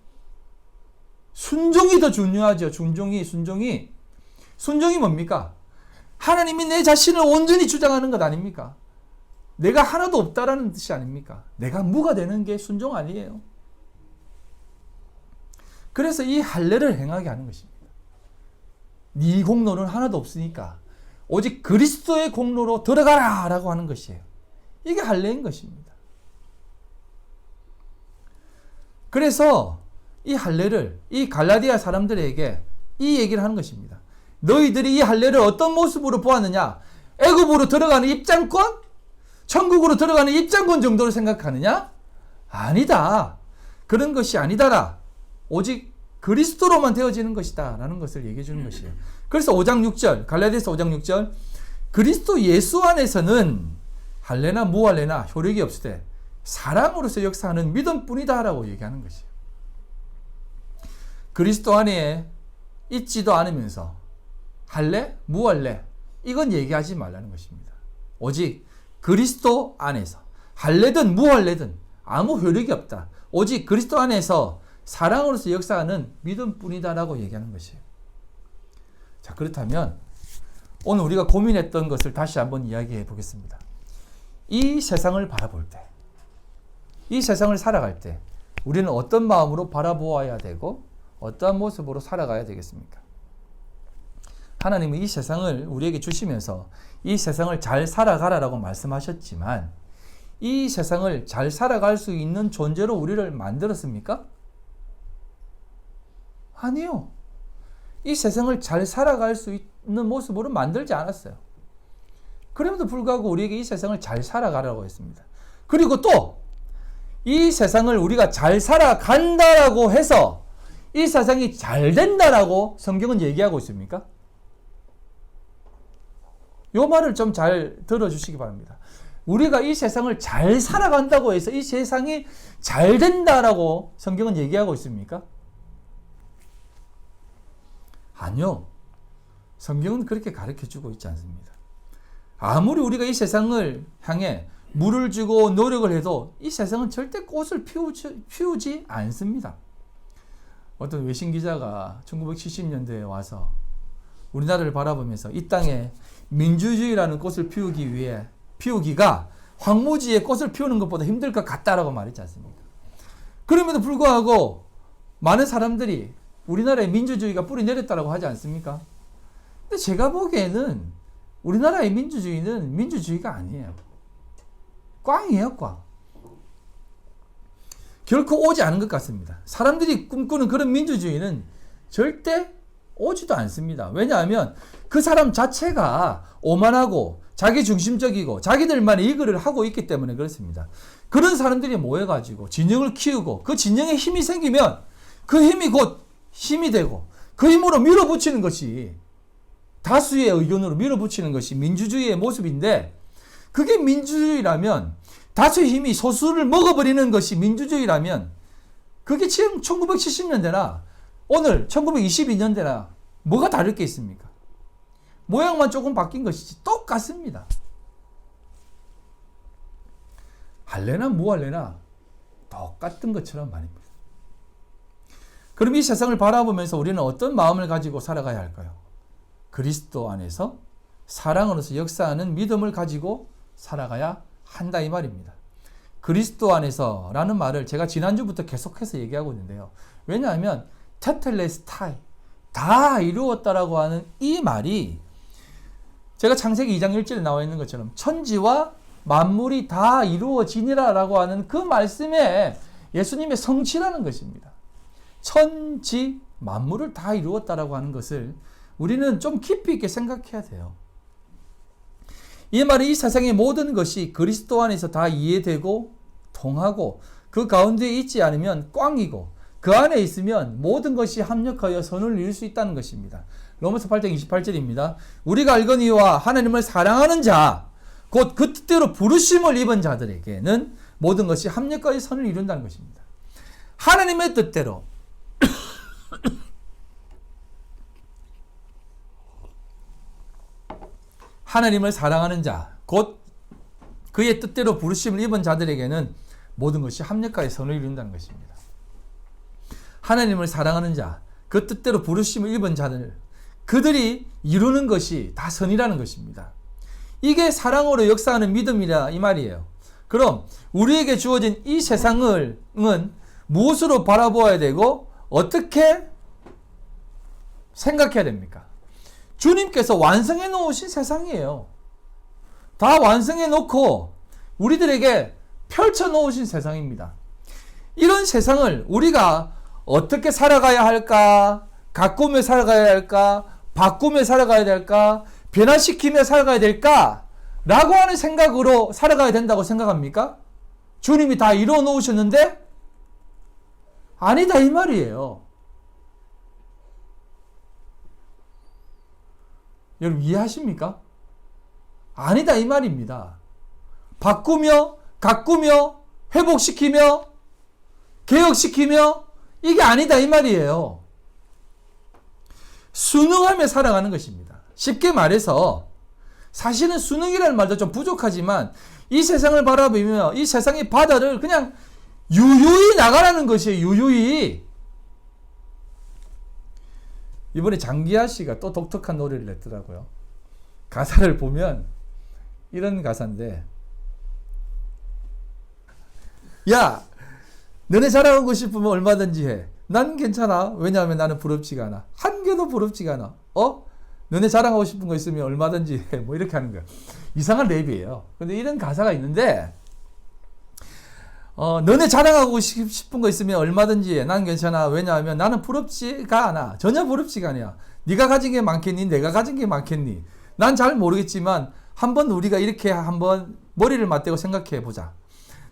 순종이 더 중요하죠. 순종이 뭡니까? 하나님이 내 자신을 온전히 주장하는 것 아닙니까? 내가 하나도 없다라는 뜻이 아닙니까? 내가 무가 되는 게 순종 아니에요. 그래서 이 할례를 행하게 하는 것입니다. 네 공로는 하나도 없으니까 오직 그리스도의 공로로 들어가라 라고 하는 것이에요. 이게 할례인 것입니다. 그래서 이 할례를 이 갈라디아 사람들에게 이 얘기를 하는 것입니다. 너희들이 이 할례를 어떤 모습으로 보았느냐? 애굽으로 들어가는 입장권? 천국으로 들어가는 입장권 정도로 생각하느냐? 아니다. 그런 것이 아니다라. 오직 그리스도로만 되어지는 것이다 라는 것을 얘기해 주는 것이에요. 그래서 5장 6절 갈라디아서 5장 6절 그리스도 예수 안에서는 할례나 무할례나 효력이 없으되 사랑으로서 역사하는 믿음뿐이다 라고 얘기하는 것이에요. 그리스도 안에 있지도 않으면서 할례, 무할례 이건 얘기하지 말라는 것입니다. 오직 그리스도 안에서 할례든 무할례든 아무 효력이 없다. 오직 그리스도 안에서 사랑으로서 역사하는 믿음뿐이다라고 얘기하는 것이에요. 자, 그렇다면 오늘 우리가 고민했던 것을 다시 한번 이야기해 보겠습니다. 이 세상을 바라볼 때, 이 세상을 살아갈 때 우리는 어떤 마음으로 바라보아야 되고 어떠한 모습으로 살아가야 되겠습니까? 하나님은 이 세상을 우리에게 주시면서 이 세상을 잘 살아가라라고 말씀하셨지만 이 세상을 잘 살아갈 수 있는 존재로 우리를 만들었습니까? 아니요. 이 세상을 잘 살아갈 수 있는 모습으로 만들지 않았어요. 그럼에도 불구하고 우리에게 이 세상을 잘 살아가라고 했습니다. 그리고 또 이 세상을 우리가 잘 살아간다라고 해서 이 세상이 잘 된다라고 성경은 얘기하고 있습니까? 이 말을 좀 잘 들어주시기 바랍니다. 우리가 이 세상을 잘 살아간다고 해서 이 세상이 잘 된다라고 성경은 얘기하고 있습니까? 아니요. 성경은 그렇게 가르쳐주고 있지 않습니다. 아무리 우리가 이 세상을 향해 물을 주고 노력을 해도 이 세상은 절대 꽃을 피우지 않습니다. 어떤 외신 기자가 1970년대에 와서 우리나라를 바라보면서 이 땅에 민주주의라는 꽃을 피우기가 황무지에 꽃을 피우는 것보다 힘들 것 같다라고 말했지 않습니까? 그럼에도 불구하고 많은 사람들이 우리나라의 민주주의가 뿌리 내렸다고 하지 않습니까? 근데 제가 보기에는 우리나라의 민주주의는 민주주의가 아니에요. 꽝이에요, 꽝. 결코 오지 않은 것 같습니다. 사람들이 꿈꾸는 그런 민주주의는 절대 오지도 않습니다. 왜냐하면 그 사람 자체가 오만하고 자기중심적이고 자기들만의 이익을 하고 있기 때문에 그렇습니다. 그런 사람들이 모여가지고 진영을 키우고 그 진영에 힘이 생기면 그 힘이 곧 힘이 되고 그 힘으로 밀어붙이는 것이 다수의 의견으로 밀어붙이는 것이 민주주의의 모습인데 그게 민주주의라면 다수의 힘이 소수를 먹어버리는 것이 민주주의라면 그게 지금 1970년대나 오늘 1922년대나 뭐가 다를 게 있습니까? 모양만 조금 바뀐 것이지 똑같습니다. 할래나 무할래나 똑같은 것처럼 말입니다. 그럼 이 세상을 바라보면서 우리는 어떤 마음을 가지고 살아가야 할까요? 그리스도 안에서 사랑으로서 역사하는 믿음을 가지고 살아가야 한다 이 말입니다. 그리스도 안에서 라는 말을 제가 지난주부터 계속해서 얘기하고 있는데요. 왜냐하면 테텔레스타이 다 이루었다라고 하는 이 말이 제가 창세기 2장 1절에 나와 있는 것처럼 천지와 만물이 다 이루어지니라라고 하는 그 말씀에 예수님의 성취라는 것입니다. 천지 만물을 다 이루었다라고 하는 것을 우리는 좀 깊이 있게 생각해야 돼요. 이 말이 이 세상의 모든 것이 그리스도 안에서 다 이해되고 통하고 그 가운데 있지 않으면 꽝이고 그 안에 있으면 모든 것이 합력하여 선을 이룰 수 있다는 것입니다. 로마서 8장 28절입니다. 우리가 알거니와 하나님을 사랑하는 자, 곧 그 뜻대로 부르심을 입은 자들에게는 모든 것이 합력하여 선을 이룬다는 것입니다. 하나님의 뜻대로 하나님을 사랑하는 자, 곧 그의 뜻대로 부르심을 입은 자들에게는 모든 것이 합력하여 선을 이룬다는 것입니다. 하나님을 사랑하는 자, 그 뜻대로 부르심을 입은 자들, 그들이 이루는 것이 다 선이라는 것입니다. 이게 사랑으로 역사하는 믿음이라 이 말이에요. 그럼 우리에게 주어진 이 세상은 무엇으로 바라보아야 되고 어떻게 생각해야 됩니까? 주님께서 완성해 놓으신 세상이에요. 다 완성해 놓고 우리들에게 펼쳐 놓으신 세상입니다. 이런 세상을 우리가 어떻게 살아가야 할까? 가꾸며 살아가야 할까? 바꾸며 살아가야 될까? 변화시키며 살아가야 될까? 라고 하는 생각으로 살아가야 된다고 생각합니까? 주님이 다 이루어 놓으셨는데? 아니다 이 말이에요. 여러분 이해하십니까? 아니다 이 말입니다. 바꾸며 가꾸며 회복시키며 개혁시키며 이게 아니다 이 말이에요. 순응하며 살아가는 것입니다. 쉽게 말해서 사실은 순응이라는 말도 좀 부족하지만 이 세상을 바라보며 이 세상의 바다를 그냥 유유히 나가라는 것이에요. 유유히. 이번에 장기하 씨가 또 독특한 노래를 냈더라고요. 가사를 보면 이런 가사인데, 야 너네 자랑하고 싶으면 얼마든지 해. 난 괜찮아. 왜냐하면 나는 부럽지가 않아. 한 개도 부럽지가 않아. 너네 자랑하고 싶은 거 있으면 얼마든지 해. 뭐 이렇게 하는 거야. 이상한 랩이에요. 근데 이런 가사가 있는데, 너네 자랑하고 싶은 거 있으면 얼마든지 해. 난 괜찮아. 왜냐하면 나는 부럽지가 않아. 전혀 부럽지가 않아. 네가 가진 게 많겠니? 내가 가진 게 많겠니? 난 잘 모르겠지만 한번 우리가 이렇게 한번 머리를 맞대고 생각해 보자.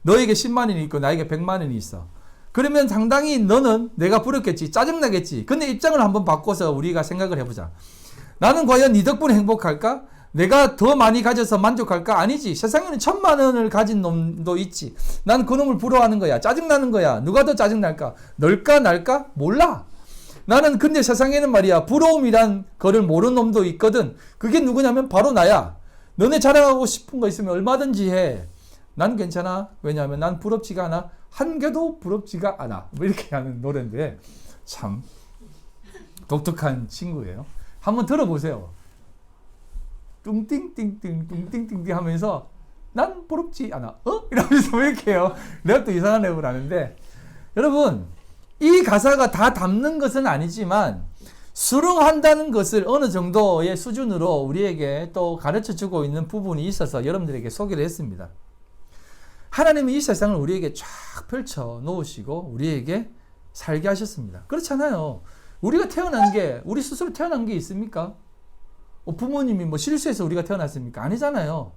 너에게 10만 원이 있고 나에게 100만 원이 있어. 그러면 상당히 너는 내가 부럽겠지. 짜증나겠지. 근데 입장을 한번 바꿔서 우리가 생각을 해보자. 나는 과연 네 덕분에 행복할까? 내가 더 많이 가져서 만족할까? 아니지. 세상에는 1000만 원을 가진 놈도 있지. 난 그 놈을 부러워하는 거야. 짜증나는 거야. 누가 더 짜증날까? 널까 날까? 몰라. 나는 근데 세상에는 말이야. 부러움이란 거를 모르는 놈도 있거든. 그게 누구냐면 바로 나야. 너네 자랑하고 싶은 거 있으면 얼마든지 해. 난 괜찮아. 왜냐하면 난 부럽지가 않아. 한 개도 부럽지가 않아. 뭐 이렇게 하는 노래인데 참 독특한 친구예요. 한번 들어보세요. 뚱띵띵띵 뚱띵띵띵 하면서 난 부럽지 않아. 이러면서 왜 이렇게 해요? 내가 또 이상한 랩을 하는데, 여러분 이 가사가 다 담는 것은 아니지만 수긍한다는 것을 어느 정도의 수준으로 우리에게 또 가르쳐주고 있는 부분이 있어서 여러분들에게 소개를 했습니다. 하나님은 이 세상을 우리에게 쫙 펼쳐 놓으시고 우리에게 살게 하셨습니다. 그렇잖아요. 우리가 태어난 게, 우리 스스로 태어난 게 있습니까? 부모님이 뭐 실수해서 우리가 태어났습니까? 아니잖아요.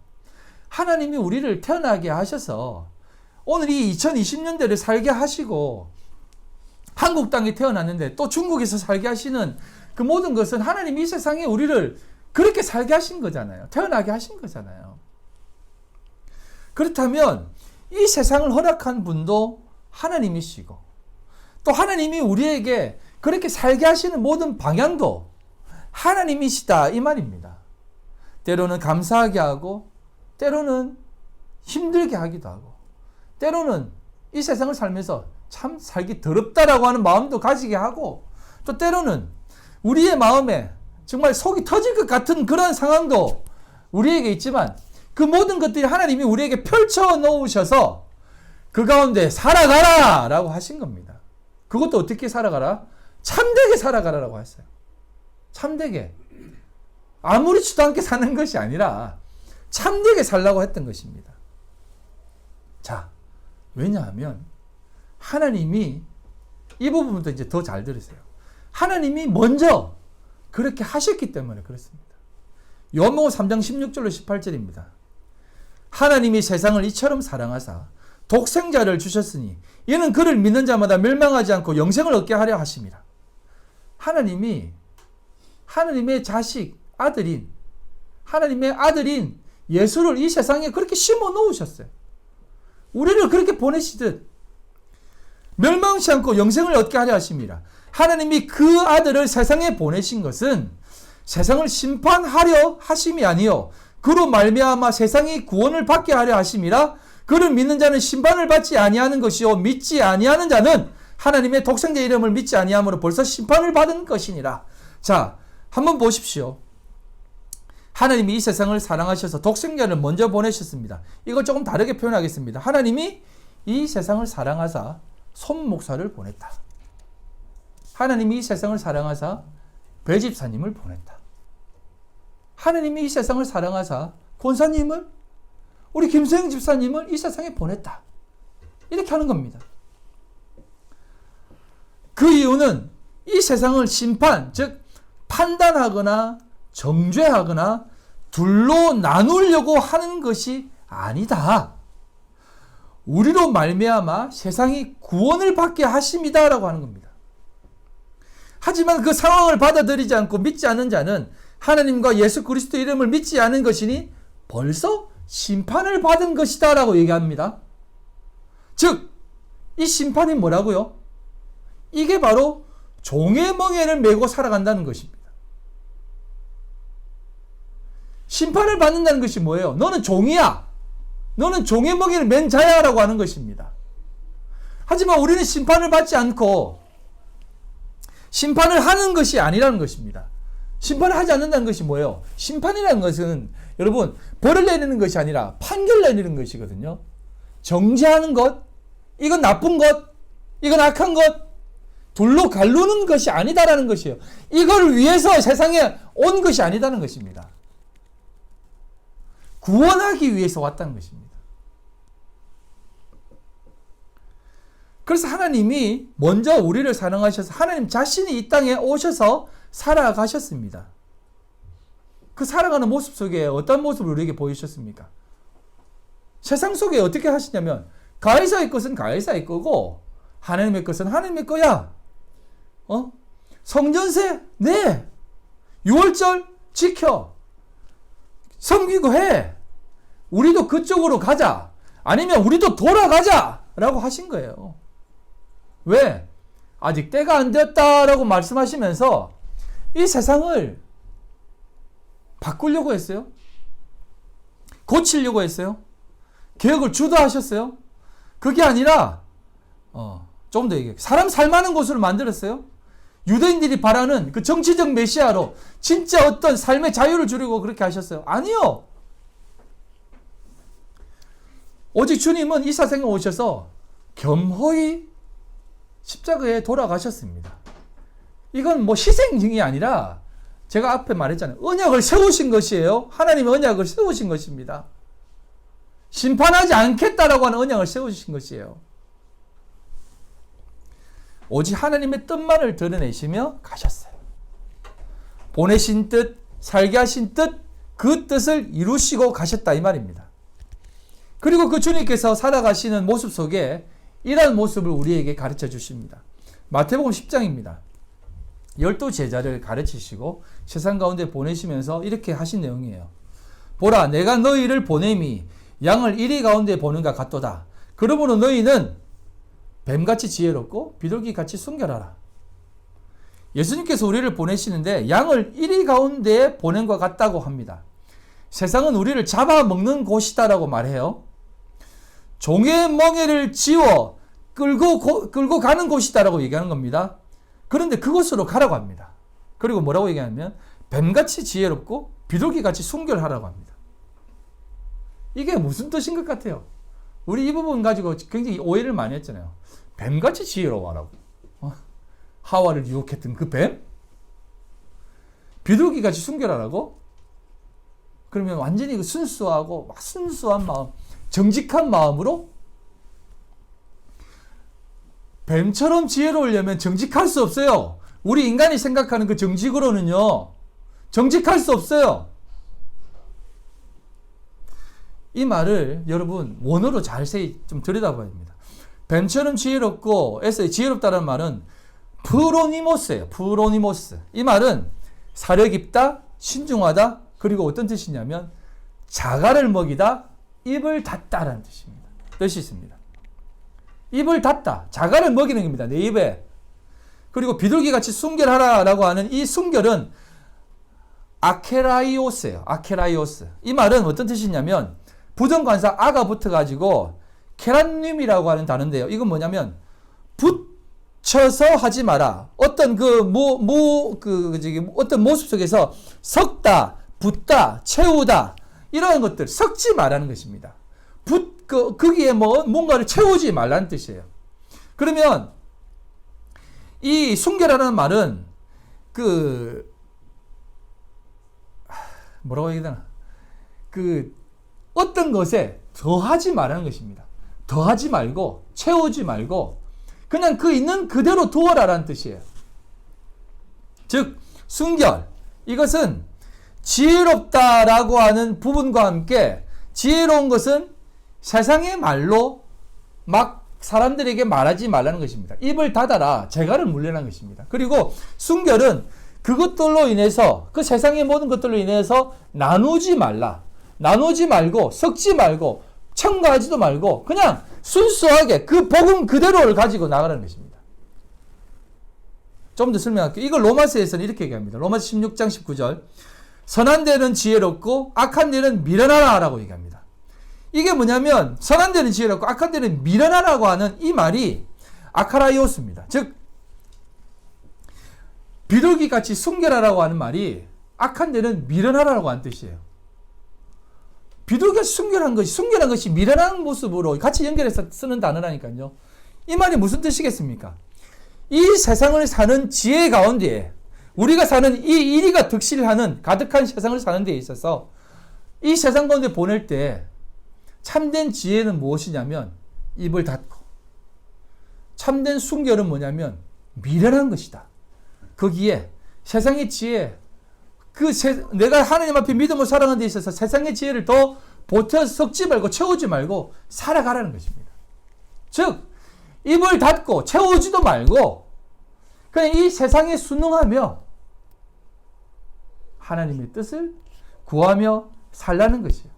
하나님이 우리를 태어나게 하셔서 오늘 이 2020년대를 살게 하시고 한국 땅에 태어났는데 또 중국에서 살게 하시는 그 모든 것은 하나님이 이 세상에 우리를 그렇게 살게 하신 거잖아요. 태어나게 하신 거잖아요. 그렇다면 이 세상을 허락한 분도 하나님이시고 또 하나님이 우리에게 그렇게 살게 하시는 모든 방향도 하나님이시다 이 말입니다. 때로는 감사하게 하고 때로는 힘들게 하기도 하고 때로는 이 세상을 살면서 참 살기 더럽다라고 하는 마음도 가지게 하고 또 때로는 우리의 마음에 정말 속이 터질 것 같은 그런 상황도 우리에게 있지만 그 모든 것들이 하나님이 우리에게 펼쳐 놓으셔서 그 가운데 살아가라 라고 하신 겁니다. 그것도 어떻게 살아가라? 참되게 살아가라라고 했어요. 참되게. 아무렇지도 않게 사는 것이 아니라 참되게 살라고 했던 것입니다. 자, 왜냐하면 하나님이 이 부분부터 이제 더 잘 들으세요. 하나님이 먼저 그렇게 하셨기 때문에 그렇습니다. 요한복음 3장 16절로 18절입니다. 하나님이 세상을 이처럼 사랑하사 독생자를 주셨으니 이는 그를 믿는 자마다 멸망하지 않고 영생을 얻게 하려 하심이라. 하나님이 하나님의 자식, 아들인 하나님의 아들인 예수를 이 세상에 그렇게 심어 놓으셨어요. 우리를 그렇게 보내시듯 멸망치 않고 영생을 얻게 하려 하심이라. 하나님이 그 아들을 세상에 보내신 것은 세상을 심판하려 하심이 아니요 그로 말미암아 세상이 구원을 받게 하려 하심이라. 그를 믿는 자는 심판을 받지 아니하는 것이요 믿지 아니하는 자는 하나님의 독생자 이름을 믿지 아니함으로 벌써 심판을 받은 것이니라. 자, 한번 보십시오. 하나님이 이 세상을 사랑하셔서 독생자를 먼저 보내셨습니다. 이거 조금 다르게 표현하겠습니다. 하나님이 이 세상을 사랑하사 손목사를 보냈다. 하나님이 이 세상을 사랑하사 배집사님을 보냈다. 하나님이 이 세상을 사랑하사 권사님을, 우리 김수영 집사님을 이 세상에 보냈다. 이렇게 하는 겁니다. 그 이유는 이 세상을 심판, 즉 판단하거나 정죄하거나 둘로 나누려고 하는 것이 아니다. 우리로 말미암아 세상이 구원을 받게 하심이다라고 하는 겁니다. 하지만 그 상황을 받아들이지 않고 믿지 않는 자는 하나님과 예수 그리스도 이름을 믿지 않은 것이니 벌써 심판을 받은 것이다 라고 얘기합니다. 즉, 이 심판이 뭐라고요? 이게 바로 종의 멍에를 메고 살아간다는 것입니다. 심판을 받는다는 것이 뭐예요? 너는 종이야. 너는 종의 멍에를 맨 자야 라고 하는 것입니다. 하지만 우리는 심판을 받지 않고 심판을 하는 것이 아니라는 것입니다. 심판을 하지 않는다는 것이 뭐예요? 심판이라는 것은 여러분 벌을 내리는 것이 아니라 판결 내리는 것이거든요. 정죄하는 것, 이건 나쁜 것, 이건 악한 것, 둘로 갈르는 것이 아니다라는 것이에요. 이걸 위해서 세상에 온 것이 아니다는 것입니다. 구원하기 위해서 왔다는 것입니다. 그래서 하나님이 먼저 우리를 사랑하셔서 하나님 자신이 이 땅에 오셔서 살아가셨습니다. 그 살아가는 모습 속에 어떤 모습을 우리에게 보이셨습니까? 세상 속에 어떻게 하시냐면 가해사의 것은 가해사의 거고 하나님의 것은 하나님의 거야. 성전세 내, 유월절 지켜, 섬기고 해. 우리도 그쪽으로 가자. 아니면 우리도 돌아가자 라고 하신 거예요. 왜? 아직 때가 안 되었다라고 말씀하시면서 이 세상을 바꾸려고 했어요? 고치려고 했어요? 개혁을 주도하셨어요? 그게 아니라 좀 더 얘기해. 사람 살만한 곳으로 만들었어요? 유대인들이 바라는 그 정치적 메시아로 진짜 어떤 삶의 자유를 주려고 그렇게 하셨어요? 아니요. 오직 주님은 이 세상에 오셔서 겸허히 십자가에 돌아가셨습니다. 이건 뭐 희생이 아니라 제가 앞에 말했잖아요. 언약을 세우신 것이에요. 하나님의 언약을 세우신 것입니다. 심판하지 않겠다라고 하는 언약을 세우신 것이에요. 오직 하나님의 뜻만을 드러내시며 가셨어요. 보내신 뜻, 살게 하신 뜻, 그 뜻을 이루시고 가셨다 이 말입니다. 그리고 그 주님께서 살아가시는 모습 속에 이러한 모습을 우리에게 가르쳐 주십니다. 마태복음 10장입니다. 12제자를 가르치시고 세상 가운데 보내시면서 이렇게 하신 내용이에요. 보라, 내가 너희를 보냄이 양을 이리 가운데 보는가 같도다. 그러므로 너희는 뱀같이 지혜롭고 비둘기같이 순결하라. 예수님께서 우리를 보내시는데 양을 이리 가운데 보낸 것 같다고 합니다. 세상은 우리를 잡아먹는 곳이다라고 말해요. 종의 멍에를 지워 끌고 가는 곳이다라고 얘기하는 겁니다. 그런데 그곳으로 가라고 합니다. 그리고 뭐라고 얘기하냐면 뱀같이 지혜롭고 비둘기같이 순결하라고 합니다. 이게 무슨 뜻인 것 같아요? 우리 이 부분 가지고 굉장히 오해를 많이 했잖아요. 뱀같이 지혜로워하라고. 하와를 유혹했던 그 뱀? 비둘기같이 순결하라고? 그러면 완전히 그 순수하고 순수한 마음, 정직한 마음으로 뱀처럼 지혜로우려면 정직할 수 없어요. 우리 인간이 생각하는 그 정직으로는요, 정직할 수 없어요. 이 말을 여러분 원어로 자세히 좀 들여다봐야 됩니다. 뱀처럼 지혜롭고 에서 지혜롭다는 말은 프로니모스예요. 프로니모스. 이 말은 사려 깊다, 신중하다, 그리고 어떤 뜻이냐면 자갈을 먹이다, 입을 닫다라는 뜻입니다. 뜻이 있습니다. 입을 닫다, 자갈을 먹이는 겁니다. 내 입에. 그리고 비둘기같이 순결하라라고 하는 이 순결은 아케라이오스예요. 아케라이오스. 이 말은 어떤 뜻이냐면 부정관사 아가 붙어가지고 케란님이라고 하는 단어인데요. 이건 뭐냐면 붙여서 하지 마라. 어떤 어떤 모습 속에서 섞다, 붙다, 채우다 이런 것들 섞지 말라는 것입니다. 거기에 뭔가를 채우지 말라는 뜻이에요. 그러면 이 순결하라는 말은 뭐라고 해야 되나? 어떤 것에 더하지 말라는 것입니다. 더하지 말고 채우지 말고 그냥 그 있는 그대로 두어라라는 뜻이에요. 즉 순결, 이것은 지혜롭다라고 하는 부분과 함께 지혜로운 것은 세상의 말로 막 사람들에게 말하지 말라는 것입니다. 입을 닫아라, 재갈을 물려는 것입니다. 그리고 순결은 그것들로 인해서, 그 세상의 모든 것들로 인해서 나누지 말라. 나누지 말고, 섞지 말고, 첨가하지도 말고, 그냥 순수하게 그 복음 그대로를 가지고 나가라는 것입니다. 좀 더 설명할게요. 이걸 로마서에서는 이렇게 얘기합니다. 로마서 16장 19절. 선한 데는 지혜롭고 악한 데는 미련하라 라고 얘기합니다. 이게 뭐냐면 선한 데는 지혜롭고 악한 데는 미련하라고 하는 이 말이 아카라이오스입니다. 즉 비둘기같이 순결하라고 하는 말이 악한 데는 미련하라고 하는 뜻이에요. 비둘기같이 순결한 것이 미련한 모습으로 같이 연결해서 쓰는 단어라니까요. 이 말이 무슨 뜻이겠습니까? 이 세상을 사는 지혜 가운데에 우리가 사는 이 이리가 득실하는 가득한 세상을 사는 데 있어서 이 세상 가운데 보낼 때 참된 지혜는 무엇이냐면 입을 닫고, 참된 순결은 뭐냐면 미련한 것이다. 거기에 세상의 지혜, 내가 하나님 앞에 믿음을 살아가는 데 있어서 세상의 지혜를 더 보태서 섞지 말고 채우지 말고 살아가라는 것입니다. 즉 입을 닫고 채우지도 말고 그냥 이 세상에 순응하며 하나님의 뜻을 구하며 살라는 것이에요.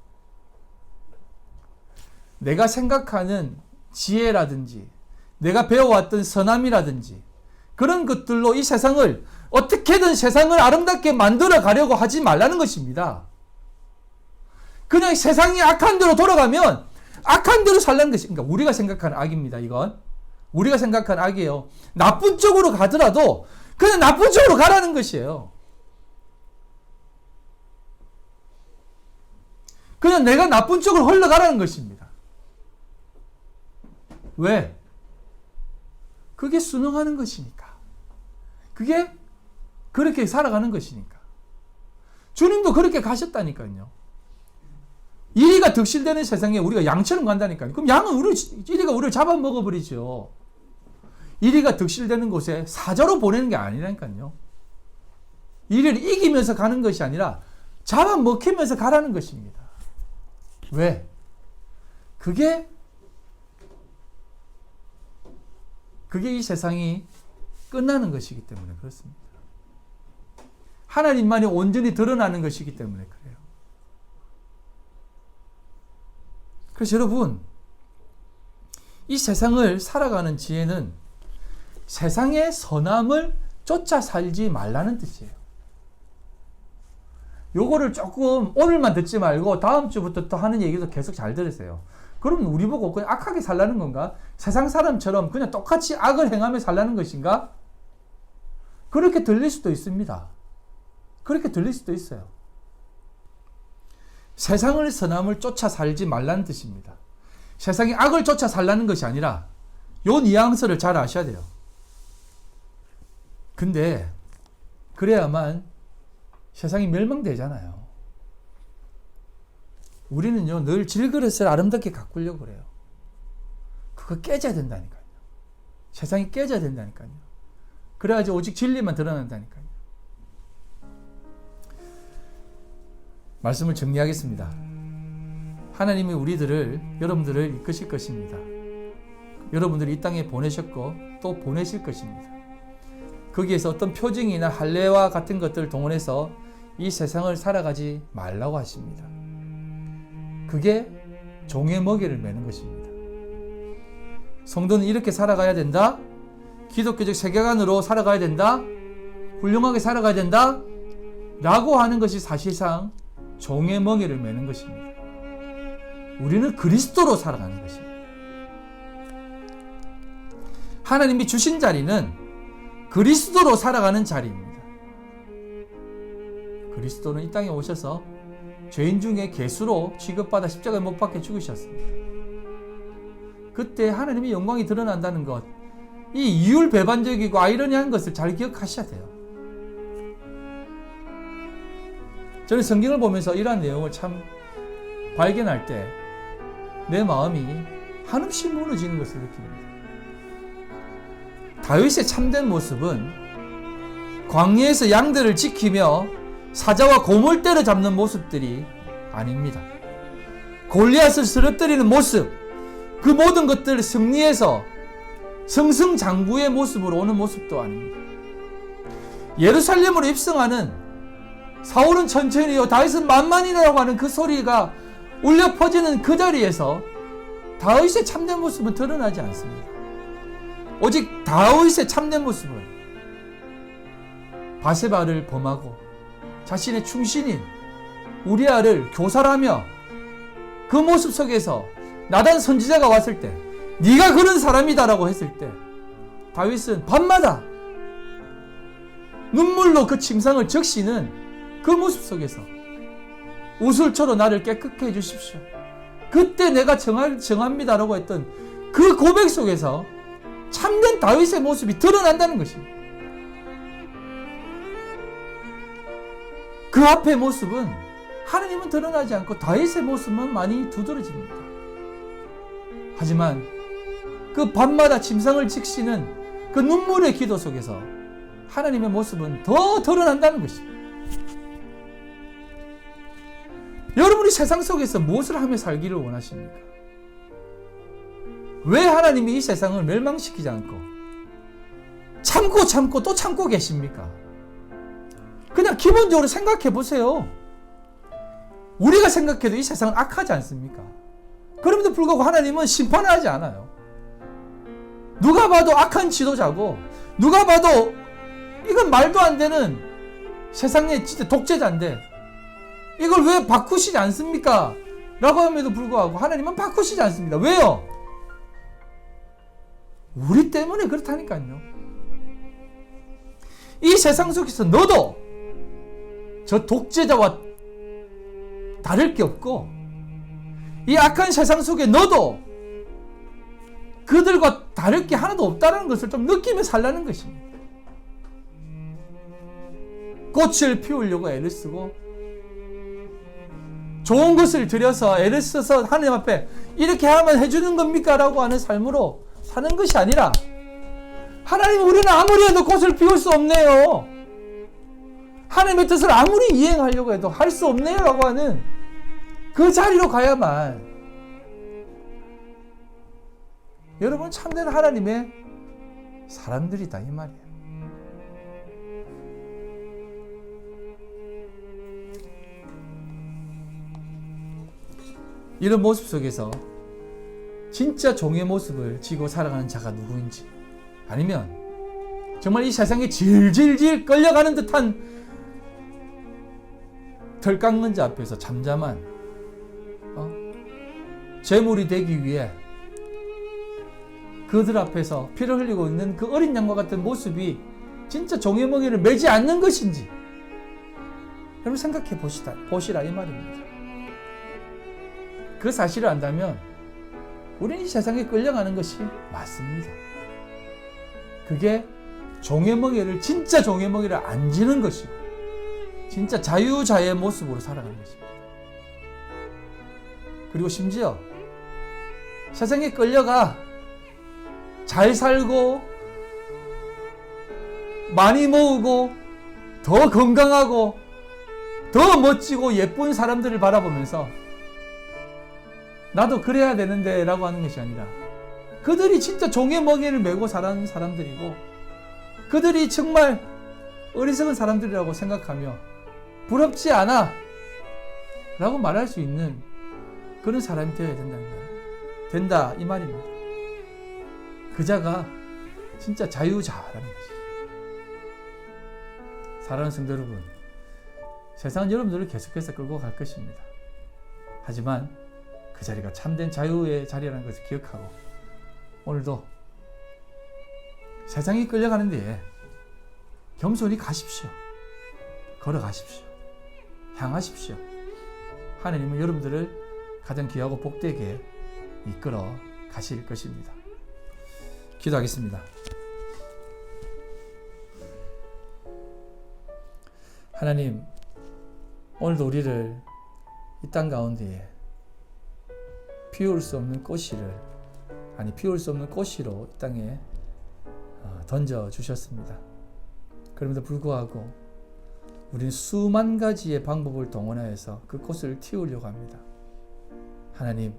내가 생각하는 지혜라든지 내가 배워왔던 선함이라든지 그런 것들로 이 세상을 어떻게든 세상을 아름답게 만들어 가려고 하지 말라는 것입니다. 그냥 세상이 악한 대로 돌아가면 악한 대로 살라는 것입니다. 그러니까 우리가 생각하는 악입니다. 이건 우리가 생각하는 악이에요. 나쁜 쪽으로 가더라도 그냥 나쁜 쪽으로 가라는 것이에요. 그냥 내가 나쁜 쪽으로 흘러가라는 것입니다. 왜? 그게 순응하는 것이니까. 그게 그렇게 살아가는 것이니까. 주님도 그렇게 가셨다니까요. 이리가 득실되는 세상에 우리가 양처럼 간다니까요. 그럼 양은 이리가 우리를 잡아먹어버리죠. 이리가 득실되는 곳에 사자로 보내는 게 아니라니까요. 이리를 이기면서 가는 것이 아니라 잡아먹히면서 가라는 것입니다. 왜? 그게 이 세상이 끝나는 것이기 때문에 그렇습니다. 하나님만이 온전히 드러나는 것이기 때문에 그래요. 그래서 여러분, 이 세상을 살아가는 지혜는 세상의 선함을 쫓아 살지 말라는 뜻이에요. 요거를 조금 오늘만 듣지 말고 다음 주부터 또 하는 얘기도 계속 잘 들으세요. 그럼 우리 보고 그냥 악하게 살라는 건가? 세상 사람처럼 그냥 똑같이 악을 행하며 살라는 것인가? 그렇게 들릴 수도 있습니다. 그렇게 들릴 수도 있어요. 세상을 선함을 쫓아 살지 말라는 뜻입니다. 세상이 악을 쫓아 살라는 것이 아니라 요 뉘앙스를 잘 아셔야 돼요. 근데 그래야만 세상이 멸망되잖아요. 우리는요 늘 질그릇을 아름답게 가꾸려고 그래요. 그거 깨져야 된다니까요. 세상이 깨져야 된다니까요. 그래야지 오직 진리만 드러난다니까요. 말씀을 정리하겠습니다. 하나님이 여러분들을 이끄실 것입니다. 여러분들이 이 땅에 보내셨고 또 보내실 것입니다. 거기에서 어떤 표징이나 할례와 같은 것들을 동원해서 이 세상을 살아가지 말라고 하십니다. 그게 종의 먹이를 매는 것입니다. 성도는 이렇게 살아가야 된다. 기독교적 세계관으로 살아가야 된다. 훌륭하게 살아가야 된다. 라고 하는 것이 사실상 종의 먹이를 매는 것입니다. 우리는 그리스도로 살아가는 것입니다. 하나님이 주신 자리는 그리스도로 살아가는 자리입니다. 그리스도는 이 땅에 오셔서 죄인 중에 괴수로 취급받아 십자가에 못 박혀 죽으셨습니다. 그때 하나님의 영광이 드러난다는 것, 이 이율배반적이고 아이러니한 것을 잘 기억하셔야 돼요. 저는 성경을 보면서 이러한 내용을 참 발견할 때 내 마음이 한없이 무너지는 것을 느낍니다. 다윗의 참된 모습은 광야에서 양들을 지키며 사자와 고물대를 잡는 모습들이 아닙니다. 골리앗을 쓰러뜨리는 모습, 그 모든 것들을 승리해서 승승장구의 모습으로 오는 모습도 아닙니다. 예루살렘으로 입성하는 사울은 천천히요 다윗은 만만이라고 하는 그 소리가 울려 퍼지는 그 자리에서 다윗의 참된 모습은 드러나지 않습니다. 오직 다윗의 참된 모습은 바세바를 범하고 자신의 충신인 우리아를 교살하며 그 모습 속에서 나단 선지자가 왔을 때 네가 그런 사람이다라고 했을 때 다윗은 밤마다 눈물로 그 침상을 적시는 그 모습 속에서 우슬초로 나를 깨끗게 해주십시오. 그때 내가 정합니다라고 했던 그 고백 속에서 참된 다윗의 모습이 드러난다는 것입니다. 그 앞의 모습은 하나님은 드러나지 않고 다윗의 모습은 많이 두드러집니다. 하지만 그 밤마다 침상을 적시는 그 눈물의 기도 속에서 하나님의 모습은 더 드러난다는 것입니다. 여러분이 세상 속에서 무엇을 하며 살기를 원하십니까? 왜 하나님이 이 세상을 멸망시키지 않고 참고 또 참고 계십니까? 그냥 기본적으로 생각해 보세요. 우리가 생각해도 이 세상은 악하지 않습니까? 그럼에도 불구하고 하나님은 심판을 하지 않아요. 누가 봐도 악한 지도자고 누가 봐도 이건 말도 안 되는 세상의 진짜 독재자인데 이걸 왜 바꾸시지 않습니까? 라고 함에도 불구하고 하나님은 바꾸시지 않습니다. 왜요? 우리 때문에 그렇다니까요. 이 세상 속에서 너도 저 독재자와 다를 게 없고 이 악한 세상 속에 너도 그들과 다를 게 하나도 없다는 것을 좀 느끼며 살라는 것입니다. 꽃을 피우려고 애를 쓰고 좋은 것을 들여서 애를 써서 하나님 앞에 이렇게 하면 해주는 겁니까? 라고 하는 삶으로 사는 것이 아니라 하나님 우리는 아무리 해도 꽃을 피울 수 없네요. 하나님의 뜻을 아무리 이행하려고 해도 할 수 없네요 라고 하는 그 자리로 가야만 여러분 참된 하나님의 사람들이다 이 말이에요. 이런 모습 속에서 진짜 종의 모습을 지고 살아가는 자가 누구인지 아니면 정말 이 세상에 질질질 끌려가는 듯한 털 깎는 자 앞에서 잠잠한 재물이 되기 위해 그들 앞에서 피를 흘리고 있는 그 어린 양과 같은 모습이 진짜 종의 멍에를 매지 않는 것인지 여러분 생각해 보시라 이 말입니다. 그 사실을 안다면 우리는 이 세상에 끌려가는 것이 맞습니다. 그게 종의 멍에를 진짜 종의 멍에를 안 지는 것이고 진짜 자유자의 모습으로 살아가는 것입니다. 그리고 심지어 세상에 끌려가 잘 살고 많이 모으고 더 건강하고 더 멋지고 예쁜 사람들을 바라보면서 나도 그래야 되는데 라고 하는 것이 아니라 그들이 진짜 종의 멍에를 메고 살아가는 사람들이고 그들이 정말 어리석은 사람들이라고 생각하며 부럽지 않아 라고 말할 수 있는 그런 사람이 되어야 된다 이 말입니다. 그 자가 진짜 자유자라는 것이죠. 사랑하는 성도 여러분, 세상은 여러분들을 계속해서 끌고 갈 것입니다. 하지만 그 자리가 참된 자유의 자리라는 것을 기억하고 오늘도 세상이 끌려가는 데에 겸손히 가십시오. 걸어가십시오. 향하십시오. 하나님은 여러분들을 가장 귀하고 복되게 이끌어 가실 것입니다. 기도하겠습니다. 하나님, 오늘도 우리를 이 땅 가운데에 피울 수 없는 꽃이로 이 땅에 던져주셨습니다. 그럼에도 불구하고 우리는 수만 가지의 방법을 동원하여서 그 꽃을 틔우려고 합니다. 하나님,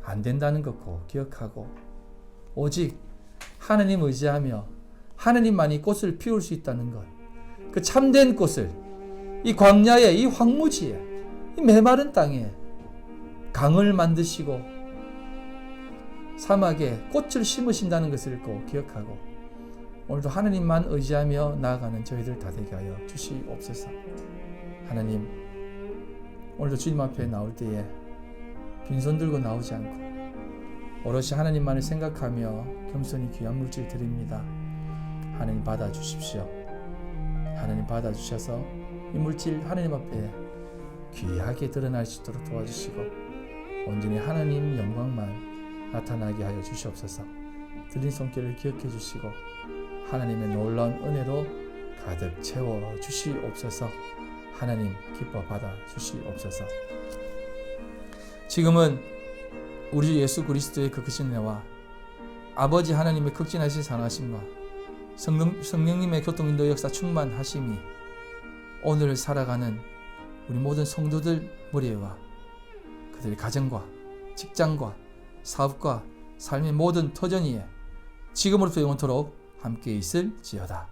안 된다는 것 꼭 기억하고 오직 하나님 의지하며 하나님만이 꽃을 피울 수 있다는 것, 그 참된 꽃을 이 광야에, 이 황무지에, 이 메마른 땅에 강을 만드시고 사막에 꽃을 심으신다는 것을 꼭 기억하고 오늘도 하나님만 의지하며 나아가는 저희들 다 되게 하여 주시옵소서. 하나님, 오늘도 주님 앞에 나올 때에 빈손 들고 나오지 않고 오롯이 하나님만을 생각하며 겸손히 귀한 물질 드립니다. 하나님 받아주십시오. 하나님 받아주셔서 이 물질 하나님 앞에 귀하게 드러날 수 있도록 도와주시고 온전히 하나님 영광만 나타나게 하여 주시옵소서. 드린 손길을 기억해 주시고 하나님의 놀라운 은혜로 가득 채워 주시옵소서. 하나님 기뻐 받아 주시옵소서. 지금은 우리 예수 그리스도의 그 크신 은혜와 아버지 하나님의 극진하신 사랑하심과 성령님의 교통인도 역사 충만하심이 오늘 살아가는 우리 모든 성도들 머리에와 그들의 가정과 직장과 사업과 삶의 모든 터전 위에 지금으로부터 영원토록 함께 있을지어다.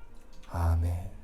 아멘.